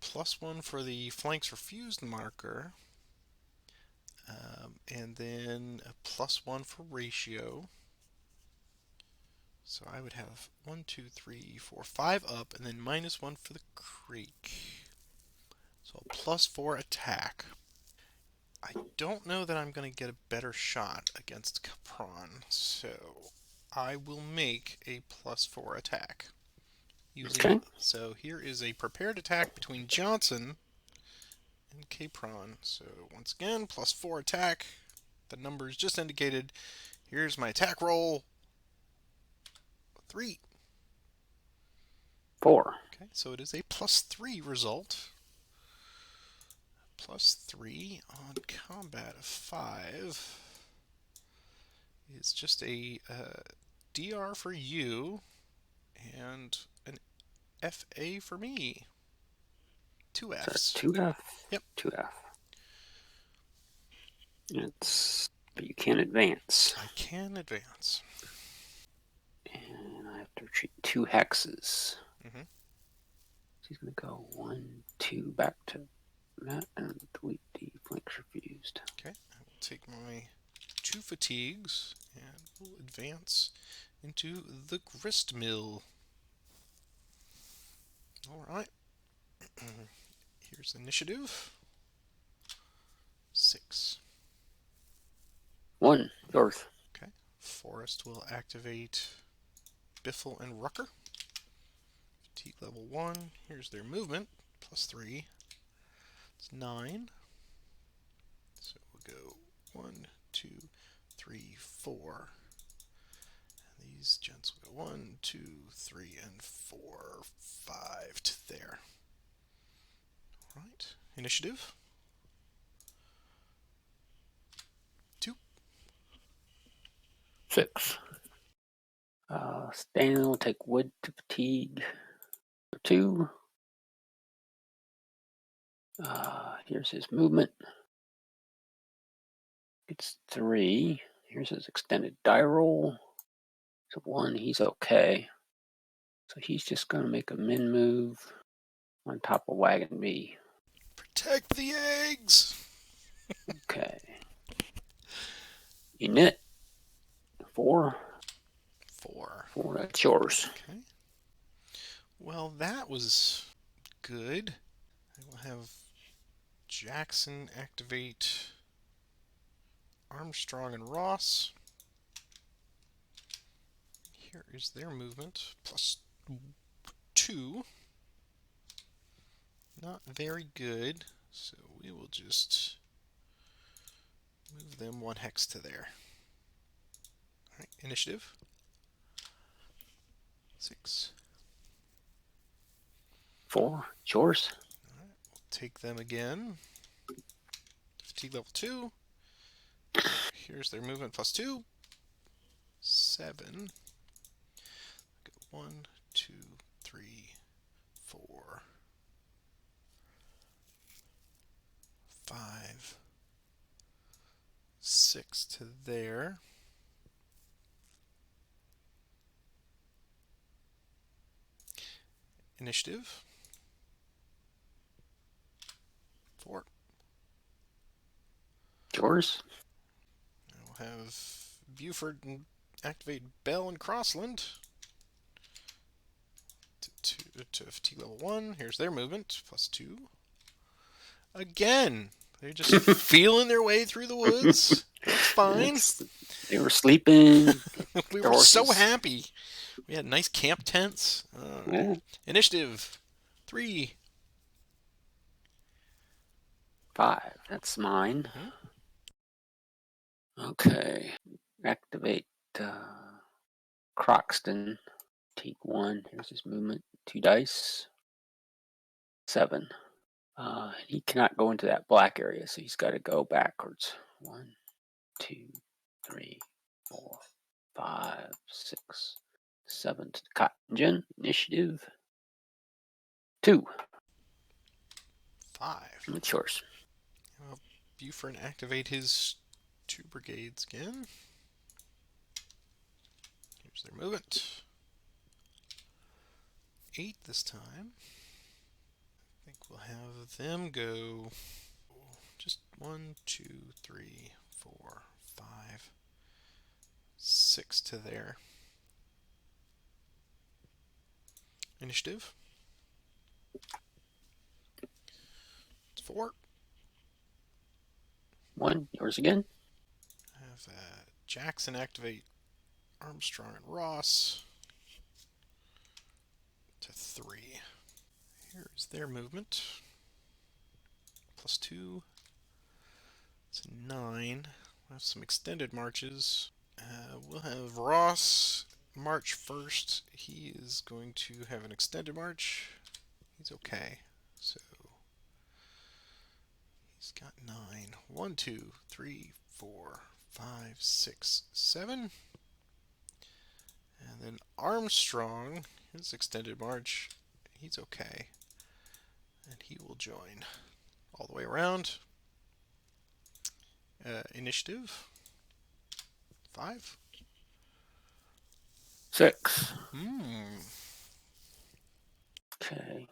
+1 for the flanks refused marker, and then a +1 for ratio. So I would have 1, 2, 3, 4, 5 up, and then -1 for the creek. So a +4 attack. I don't know that I'm going to get a better shot against Capron, so I will make a +4 attack. Okay. So here is a prepared attack between Johnson and Capron. So once again, +4 attack. The numbers just indicated. Here's my attack roll. 3. 4. Okay, so it is a +3 result. +3 on combat of 5 is just a DR for you and an FA for me. 2 Fs. 2F? Yep. 2F. But you can advance. I can advance. And I have to retreat 2 hexes. Mm-hmm. So he's going to go 1, 2 back to that and delete the flanks refused. Okay, I will take my 2 2 fatigues, and we'll advance into the grist mill. All right. Here's initiative. 6. 1. Yours. Okay. Forest will activate Biffle and Rucker. Fatigue level 1. Here's their movement. +3. It's 9. So we'll go 1, 2, 3, 4. And these gents will go 1, 2, 3, and 4, 5 to there. All right. Initiative. 2. 6. Stanley will take wood to fatigue. 2. Here's his movement. It's 3. Here's his extended die roll. So 1, he's okay. So he's just going to make a min move on top of Wagon B. Protect the eggs! Okay. Unit. 4. 4. 4, that's yours. Okay. Well, that was good. I will have Jackson activate Armstrong and Ross. Here is their movement. +2. Not very good. So we will just move them 1 hex to there. Alright, initiative. 6. 4, it's yours. Alright, we'll take them again. Fatigue level 2. Here's their movement +2. 7. Go 1, 2, 3, 4, 5, 6 to there. Initiative. 4. Yours. We'll have Buford activate Bell and Crossland to fatigue level 1. Here's their movement +2. Again, they're just feeling their way through the woods. That's fine. They were sleeping. We were so happy. We had nice camp tents. Yeah. Initiative. 3. 5, that's mine. Okay. Activate Croxton. Take 1. Here's his movement. 2 dice. 7. He cannot go into that black area, so he's got to go backwards. 1, 2, 3, 4, 5, 6, 7 to the cotton gin. Initiative. 2. 5. It's yours. Buford activate his 2 brigades again. Here's their movement. 8 this time. I think we'll have them go just 1, 2, 3, 4, 5, 6 to there. Initiative. It's 4. 1, yours again. Have Jackson activate Armstrong and Ross to 3. Here's their movement. +2. It's 9. We'll have some extended marches. We'll have Ross march first. He is going to have an extended march. He's okay. So he's got 9. 1, 2, 3, 4, 5, 6, 7. And then Armstrong, his extended march, he's okay. And he will join all the way around. Initiative. 5. 6. Okay.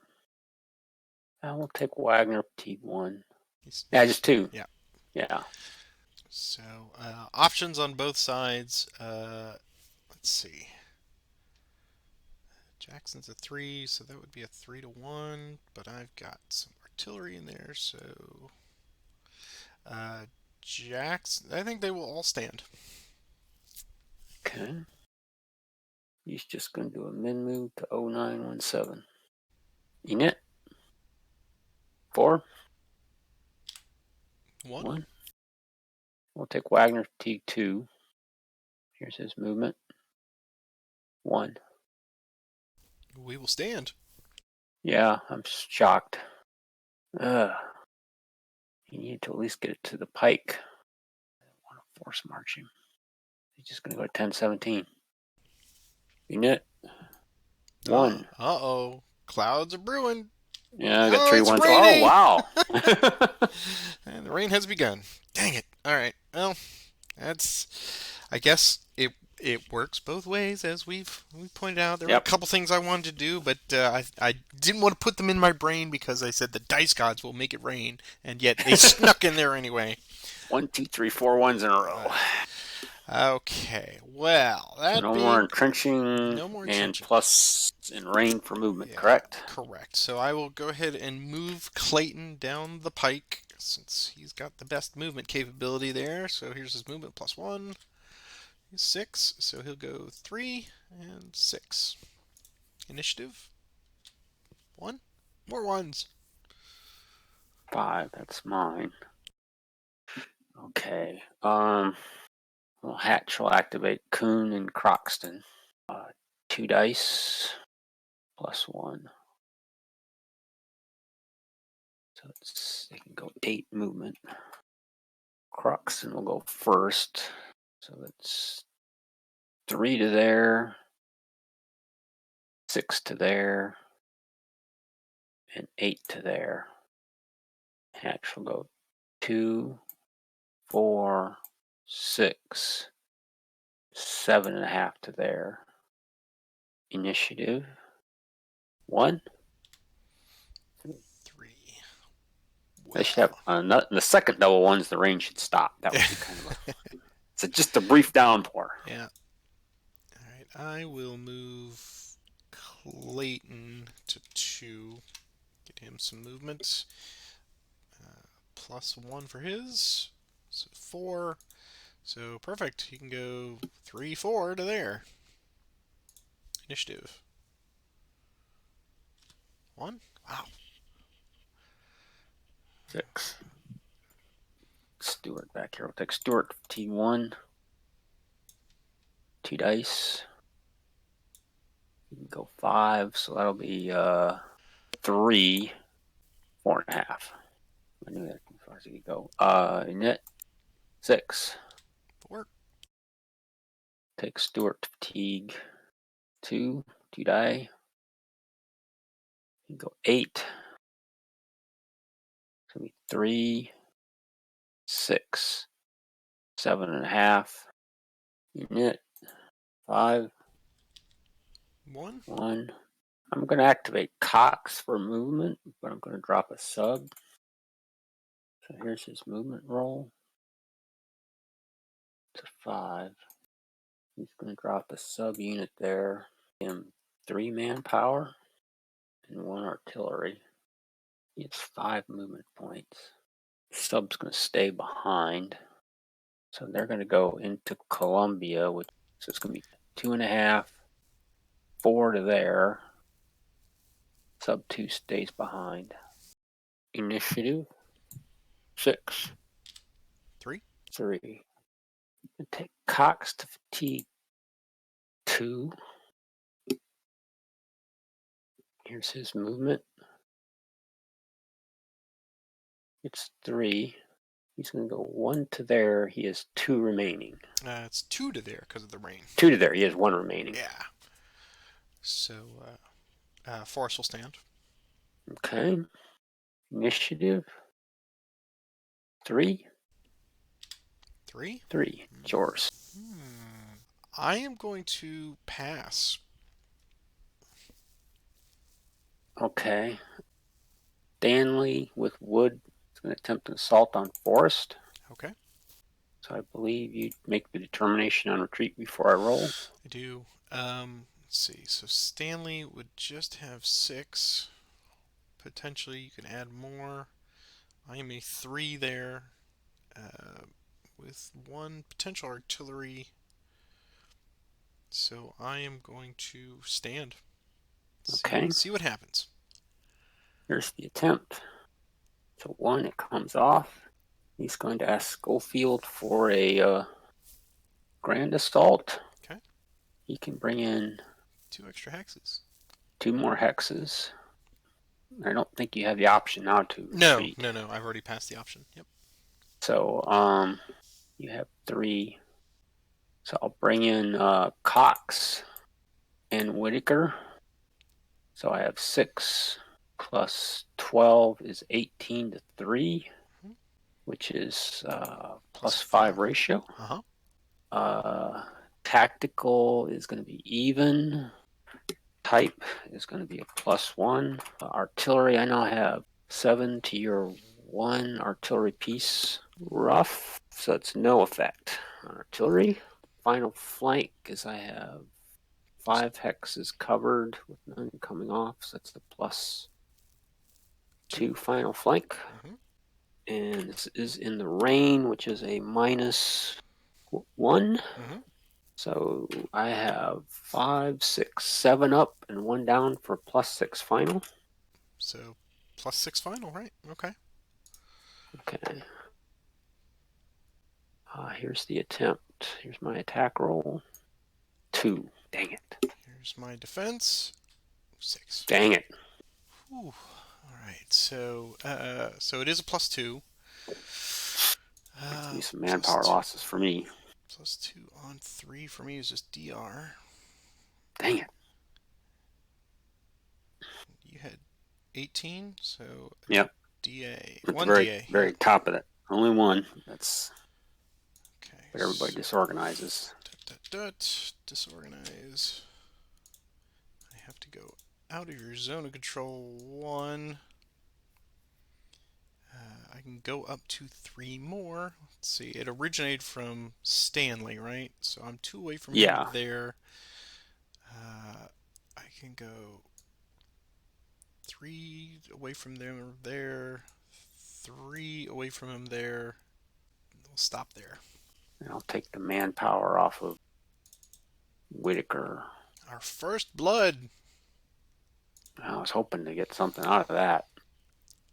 I will take Wagner fatigue 1. Yeah, just 2. Yeah. Yeah. So options on both sides. Let's see. Jackson's a 3, so that would be a 3-1. But I've got some artillery in there, so Jacks. I think they will all stand. Okay. He's just going to do a min move to 0917. Unit. 4. 1. 1. We'll take Wagner fatigue 2. Here's his movement. 1. We will stand. Yeah, I'm shocked. You need to at least get it to the pike. I don't want to force march him. He's just going to go to 1017. Unit. 1. Uh-oh. Clouds are brewing. Yeah, I got 3 it's 1s. raining! Oh, wow. And the rain has begun. Dang it. All right. Well, I guess it works both ways, as we pointed out. There were a couple things I wanted to do, but I didn't want to put them in my brain because I said the dice gods will make it rain, and yet they snuck in there anyway. 1, 2, 3, 4 1s in a row. Okay, well, that so no more entrenching, and plus in rain for movement, correct? Correct. So I will go ahead and move Clayton down the pike since he's got the best movement capability there. So here's his movement +1. He's 6, so he'll go 3 and 6. Initiative. 1. More 1s. 5, that's mine. Okay. Well, Hatch will activate Kuhn and Croxton. 2 dice +1. So they can go 8 movement. Croxton will go first. So it's 3 to there, 6 to there, and 8 to there. Hatch will go 2, 4, 6, 7.5 to there. Initiative. 1. 3. They should have the second double ones. The rain should stop. That would be kind of it's just a brief downpour. Yeah. All right. I will move Clayton to 2. Get him some movement. +1 for his. So 4. So perfect. He can go 3, 4 to there. Initiative. 1. Wow. 6. Stewart back here. We'll take Stewart T1. 2 dice. You can go 5, so that'll be 3, 4.5. I knew that as far as he could go. Net 6. 4. Take Stewart fatigue 2 die. You can go 8. So it'll be 3, 6, 7.5. Unit 5. 1. 1. I'm going to activate Cox for movement, but I'm going to drop a sub. So here's his movement roll. To 5. He's going to drop a sub unit there. Him 3 manpower and 1 artillery. He has 5 movement points. Sub's going to stay behind. So they're going to go into Columbia, which so it's going to be 2.5, 4 to there. Sub 2 stays behind. Initiative 6. 3. 3. Take Cox to fatigue 2. Here's his movement. It's 3. He's going to go 1 to there. He has 2 remaining. It's 2 to there because of the rain. 2 to there. He has 1 remaining. Yeah. So, Force will stand. Okay. Initiative 3. 3. 3. It's yours. I am going to pass. Okay. Stanley with Wood is going to attempt an assault on Forest. Okay. So I believe you make the determination on retreat before I roll. I do. Let's see. So Stanley would just have 6. Potentially, you can add more. I am a 3 there, uh, with 1 potential artillery. So I am going to stand. Okay. See what happens. Here's the attempt. So 1, it comes off. He's going to ask Schofield for a grand assault. Okay. He can bring in 2 extra hexes. 2 more hexes. I don't think you have the option now to retreat. No. I've already passed the option. Yep. So you have 3. So I'll bring in Cox and Whitaker. So I have 6 plus 12 is 18 to 3, which is plus 5 ratio. Tactical is going to be even. Type is going to be a +1. Artillery, I now have 7 to your 1 artillery piece. Rough, so it's no effect on artillery. Final flank is I have 5 hexes covered with none coming off, so that's the +2 final flank. And this is in the rain, which is a -1. So I have 5, 6, 7 up and 1 down for +6 final. So +6 final, right? Okay. Okay. Here's the attempt. Here's my attack roll. 2. Dang it. Here's my defense. 6. Dang it. Whew. All right. So it is a +2. Gives me some manpower losses for me. +2 on 3 for me is just DR. Dang it. You had 18, so yep. DA. At 1 the DA. very top of it. Only 1. That's okay. what everybody disorganizes. Disorganize. I have to go out of your zone of control 1. I can go up to 3 more. Let's see. It originated from Stanley, right? So I'm 2 away from him there. I can go 3 away from them there. 3 away from him there. We'll stop there. And I'll take the manpower off of Whitaker. Our first blood. I was hoping to get something out of that.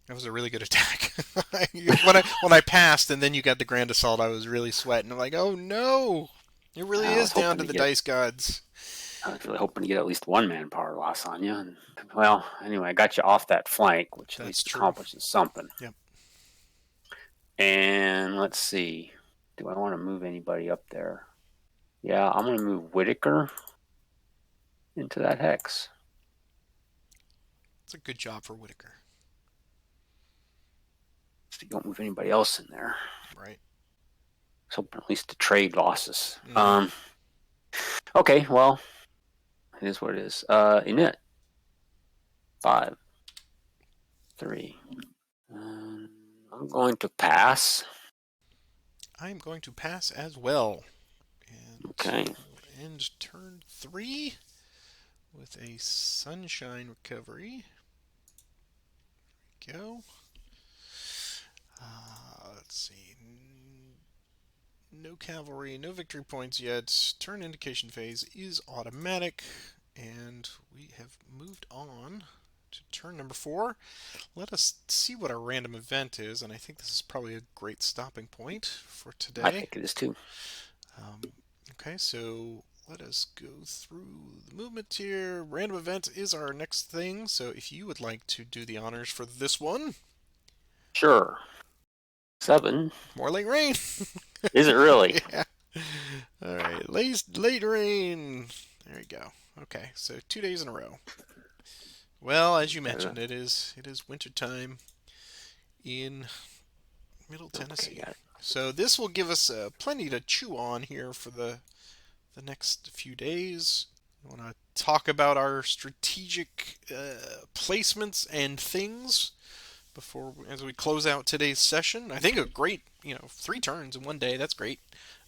That was a really good attack. when I passed and then you got the grand assault, I was really sweating. I'm like, oh no! It really is down to the dice gods. I was really hoping to get at least 1 manpower loss on you. And, well, anyway, I got you off that flank, which at least accomplishes something. Yep. And let's see. Do I want to move anybody up there? Yeah, I'm going to move Whitaker into that hex. It's a good job for Whitaker. So you don't move anybody else in there. Right. I was hoping at least to trade losses. Okay, well, it is what it is. Init. 5, 3. I'm going to pass. I'm going to pass as well. And okay. We'll end turn 3 with a sunshine recovery. There we go. Let's see. No cavalry, no victory points yet. Turn indication phase is automatic. And we have moved on to turn number 4. Let us see what our random event is, and I think this is probably a great stopping point for today. I think it is too. Okay, so let us go through the movement here. Random event is our next thing, so if you would like to do the honors for this one. Sure. 7. More late rain. Is it really? Yeah. All right, late rain. There we go. Okay, so 2 days in a row. Well, as you mentioned, it is winter time in Middle Tennessee. Okay, so this will give us plenty to chew on here for the next few days. We want to talk about our strategic placements and things as we close out today's session. I think a great, 3 turns in one day. That's great,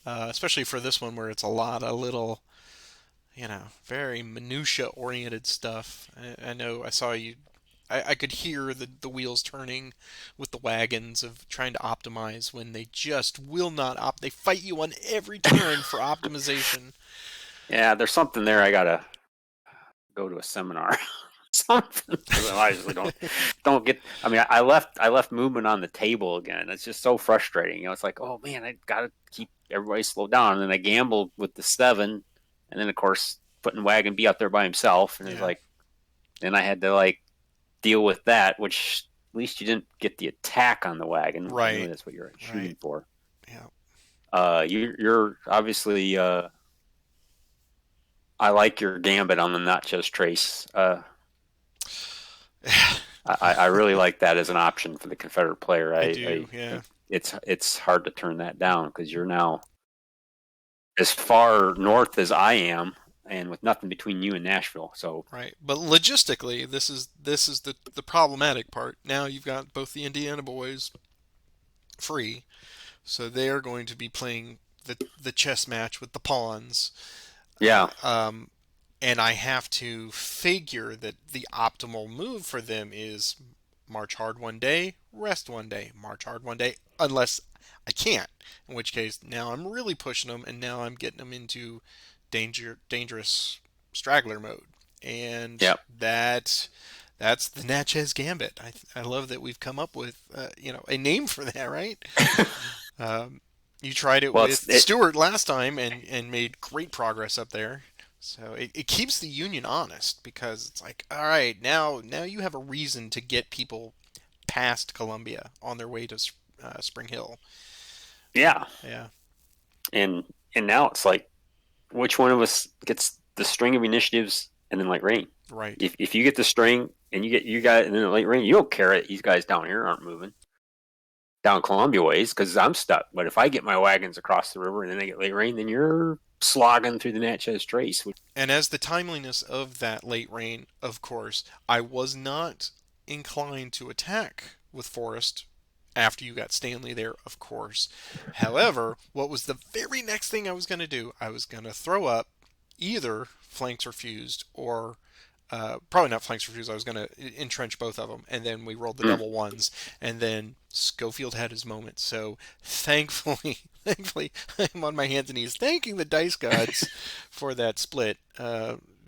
especially for this one where it's a lot of little, very minutia oriented stuff. I know I saw you. I could hear the wheels turning with the wagons of trying to optimize when they just will not They fight you on every turn for optimization. Yeah, there's something there. I gotta go to a seminar. Something because I obviously don't get. I mean, I left movement on the table again. It's just so frustrating. It's like, oh man, I gotta keep everybody slowed down. And then I gambled with the 7, and then of course putting Wagon B out there by himself, and it's Yeah. like, then I had to like deal with that, which at least you didn't get the attack on the wagon, which I know Right. that's what you're Right. shooting for. Yeah. You're obviously. I like your gambit on the nachos trace. I really like that as an option for the Confederate player. I I do. Yeah. think it's hard to turn that down because you're now as far north as I am, and with nothing between you and Nashville. So Right. But logistically, this is the problematic part. Now you've got both the Indiana boys free, so they are going to be playing the chess match with the pawns. Uh, yeah, um, and I have to figure that the optimal move for them is march hard one day, rest one day, march hard one day, unless I can't. In which case, now I'm really pushing them, and now I'm getting them into dangerous straggler mode, and yeah. that's the Natchez Gambit. I love that we've come up with a name for that, right? Um, you tried it Well, with Stewart last time and made great progress up there. So it keeps the union honest because it's like, all right, now you have a reason to get people past Columbia on their way to Spring Hill. yeah, Yeah, and and now it's like which one of us gets the string of initiatives and then like rain. right. If you get the string and you got and then the late rain, you don't care that these guys down here aren't moving down Columbia ways because I'm stuck. But if I get my wagons across the river and then they get late rain, then you're slogging through the Natchez Trace. And as the timeliness of that late rain, of course, I was not inclined to attack with Forrest after you got Stanley there, of course. However, what was the very next thing I was going to do? I was going to throw up either flanks refused or probably not flanks refused. I was going to entrench both of them, and then we rolled the Mm, double ones, and then Schofield had his moment. So thankfully, thankfully, I'm on my hands and knees thanking the dice gods for that split.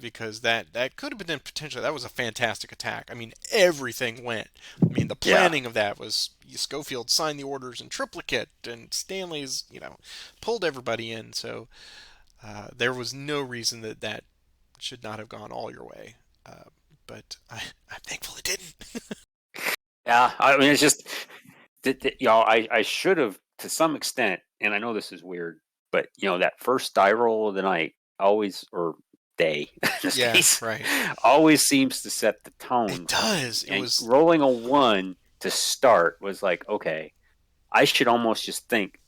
Because that could have been potentially that was a fantastic attack. I mean, everything went. I mean, the yeah, planning of that was Schofield signed the orders in triplicate, and Stanley's pulled everybody in. So there was no reason that should not have gone all your way. Uh, but I'm thankful it didn't. yeah. I mean, it's just I should have to some extent, and I know this is weird, but that first die roll of the night always or day in this Yeah, case right. always seems to set the It tone for me. does. It And was. rolling a 1 to start was like, okay, I should almost just think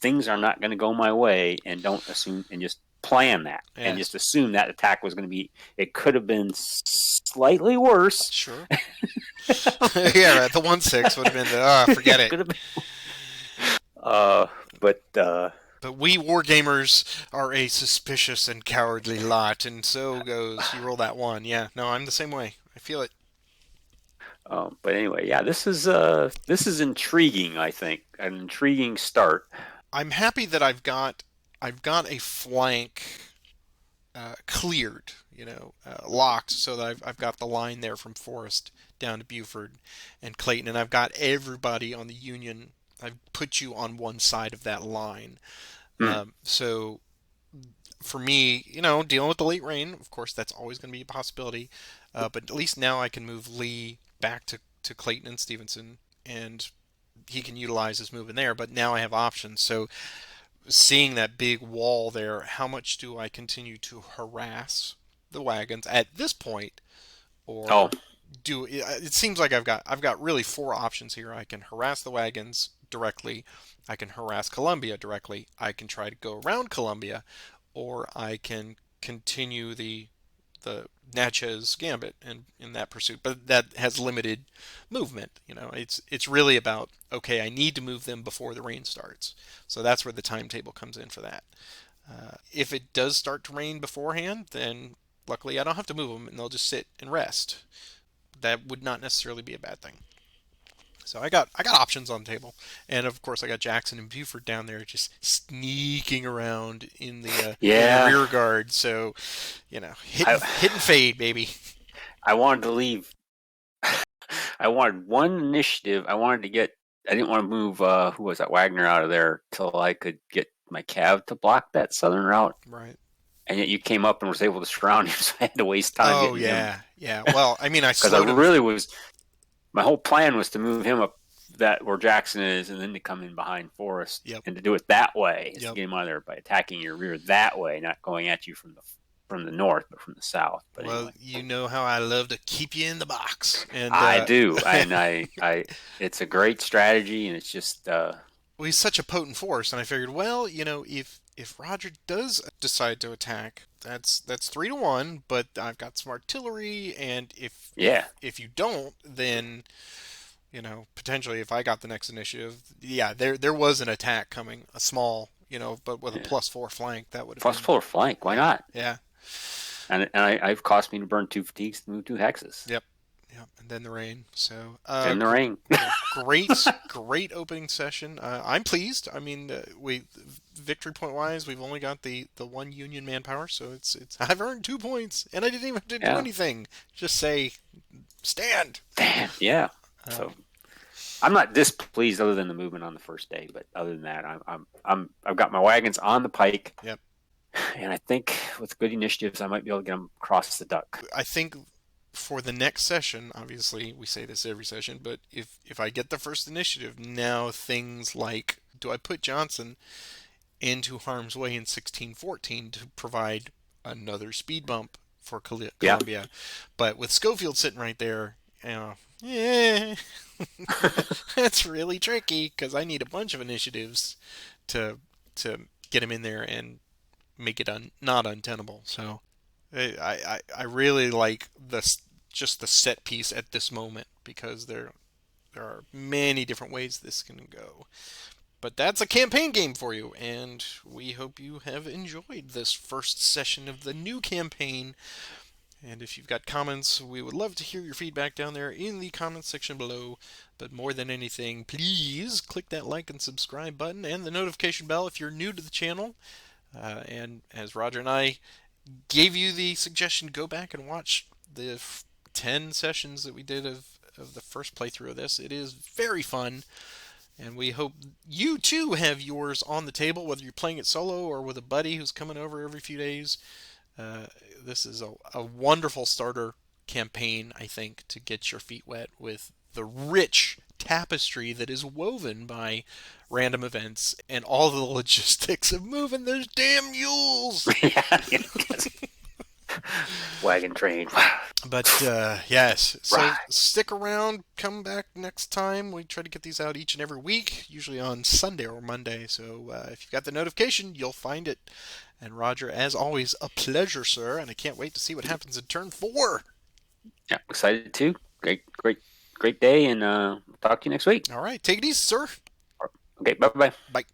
things are not going to go my way and don't assume and just plan that and just Yes. assume that attack was going to be. It could have been slightly worse. Sure. Yeah, right. The 1-6 would have been forget It it. could have been. Uh, but But we wargamers are a suspicious and cowardly lot, and so goes. You roll that one. Yeah. No, I'm the same way. I feel it. but anyway, yeah, this is intriguing. I think an intriguing start. I'm happy that I've got a flank cleared, locked, so that I've got the line there from Forest down to Buford and Clayton, and I've got everybody on the Union. I've put you on one side of that line. Mm, So for me, dealing with the late rain, of course, that's always going to be a possibility. But at least now I can move Lee back to Clayton and Stevenson, and he can utilize his move in there. But now I have options. So seeing that big wall there, how much do I continue to harass the wagons at this point, oh, or do it seems like I've got really 4 options here. I can harass the wagons directly, I can harass Columbia directly, I can try to go around Columbia, or I can continue the Natchez Gambit and in that pursuit, but that has limited movement. It's really about, okay, I need to move them before the rain starts. So that's where the timetable comes in for that. If it does start to rain beforehand, then luckily I don't have to move them and they'll just sit and rest. That would not necessarily be a bad thing. So I got options on the table, and of course I got Jackson and Buford down there just sneaking around in the Yeah, rear guard. So hit I hit and fade, baby. I wanted to leave. I wanted one initiative. I wanted to get. I didn't want to move. Who was that? Wagner out of there till I could get my cav to block that southern route. Right. And yet you came up and was able to surround him, so I had to waste time Oh getting him yeah, yeah. Well, I mean, I because I slowed him. really was. My whole plan was to move him up that where Jackson is, and then to come in behind Forrest Yep. and to do it that way, is to Yep. get him out of there by attacking your rear that way, not going at you from the north, but from the south. But Well, anyway, you know how I love to keep you in the box, and I do, and it's a great strategy, and it's just, well, he's such a potent force, and I figured, well, if Roger does decide to attack, that's 3-1, but I've got some artillery, and if yeah, if you don't, then potentially if I got the next initiative, yeah, there was an attack coming, a small, but with a yeah. +4 flank, that would have Plus been, fuller flank, why not? yeah, I've cost me to burn 2 fatigues to move 2 hexes. yep, yep, and then the rain. So, In the ring. great opening session. I'm pleased. I mean, we victory point wise, we've only got the one Union manpower, so it's I've earned 2 points, and I didn't even have to do Yeah. anything. Just say stand. Damn. Yeah. Uh, So I'm not displeased other than the movement on the first day, but other than that, I've got my wagons on the pike, yep. and I think with good initiatives, I might be able to get them across the duck. I think for the next session, obviously we say this every session, but if I get the first initiative, now things like, do I put Johnson into harm's way in 1614 to provide another speed bump for Yeah. Columbia? But with Schofield sitting right there, yeah, that's really tricky because I need a bunch of initiatives to to get him in there and make it not untenable. So I really like just the set piece at this moment because there are many different ways this can go. But that's a campaign game for you, and we hope you have enjoyed this first session of the new campaign. And if you've got comments, we would love to hear your feedback down there in the comments section below. But more than anything, please click that like and subscribe button and the notification bell if you're new to the channel. And as Roger and I gave you the suggestion, go back and watch the 10 sessions that we did of the first playthrough of this. It is very fun. And we hope you too have yours on the table, whether you're playing it solo or with a buddy who's coming over every few days. This is a wonderful starter campaign, I think, to get your feet wet with the rich tapestry that is woven by random events and all the logistics of moving those damn mules. Yeah. Wagon train. But yes, so Right. stick around, come back next time. We try to get these out each and every week, usually on Sunday or Monday. So if you've got the notification, you'll find it. And Roger, as always, a pleasure, sir. And I can't wait to see what happens in turn 4. Yeah, excited too. Great day, and talk to you next week. All right, take it easy, sir. Okay, bye bye. Bye.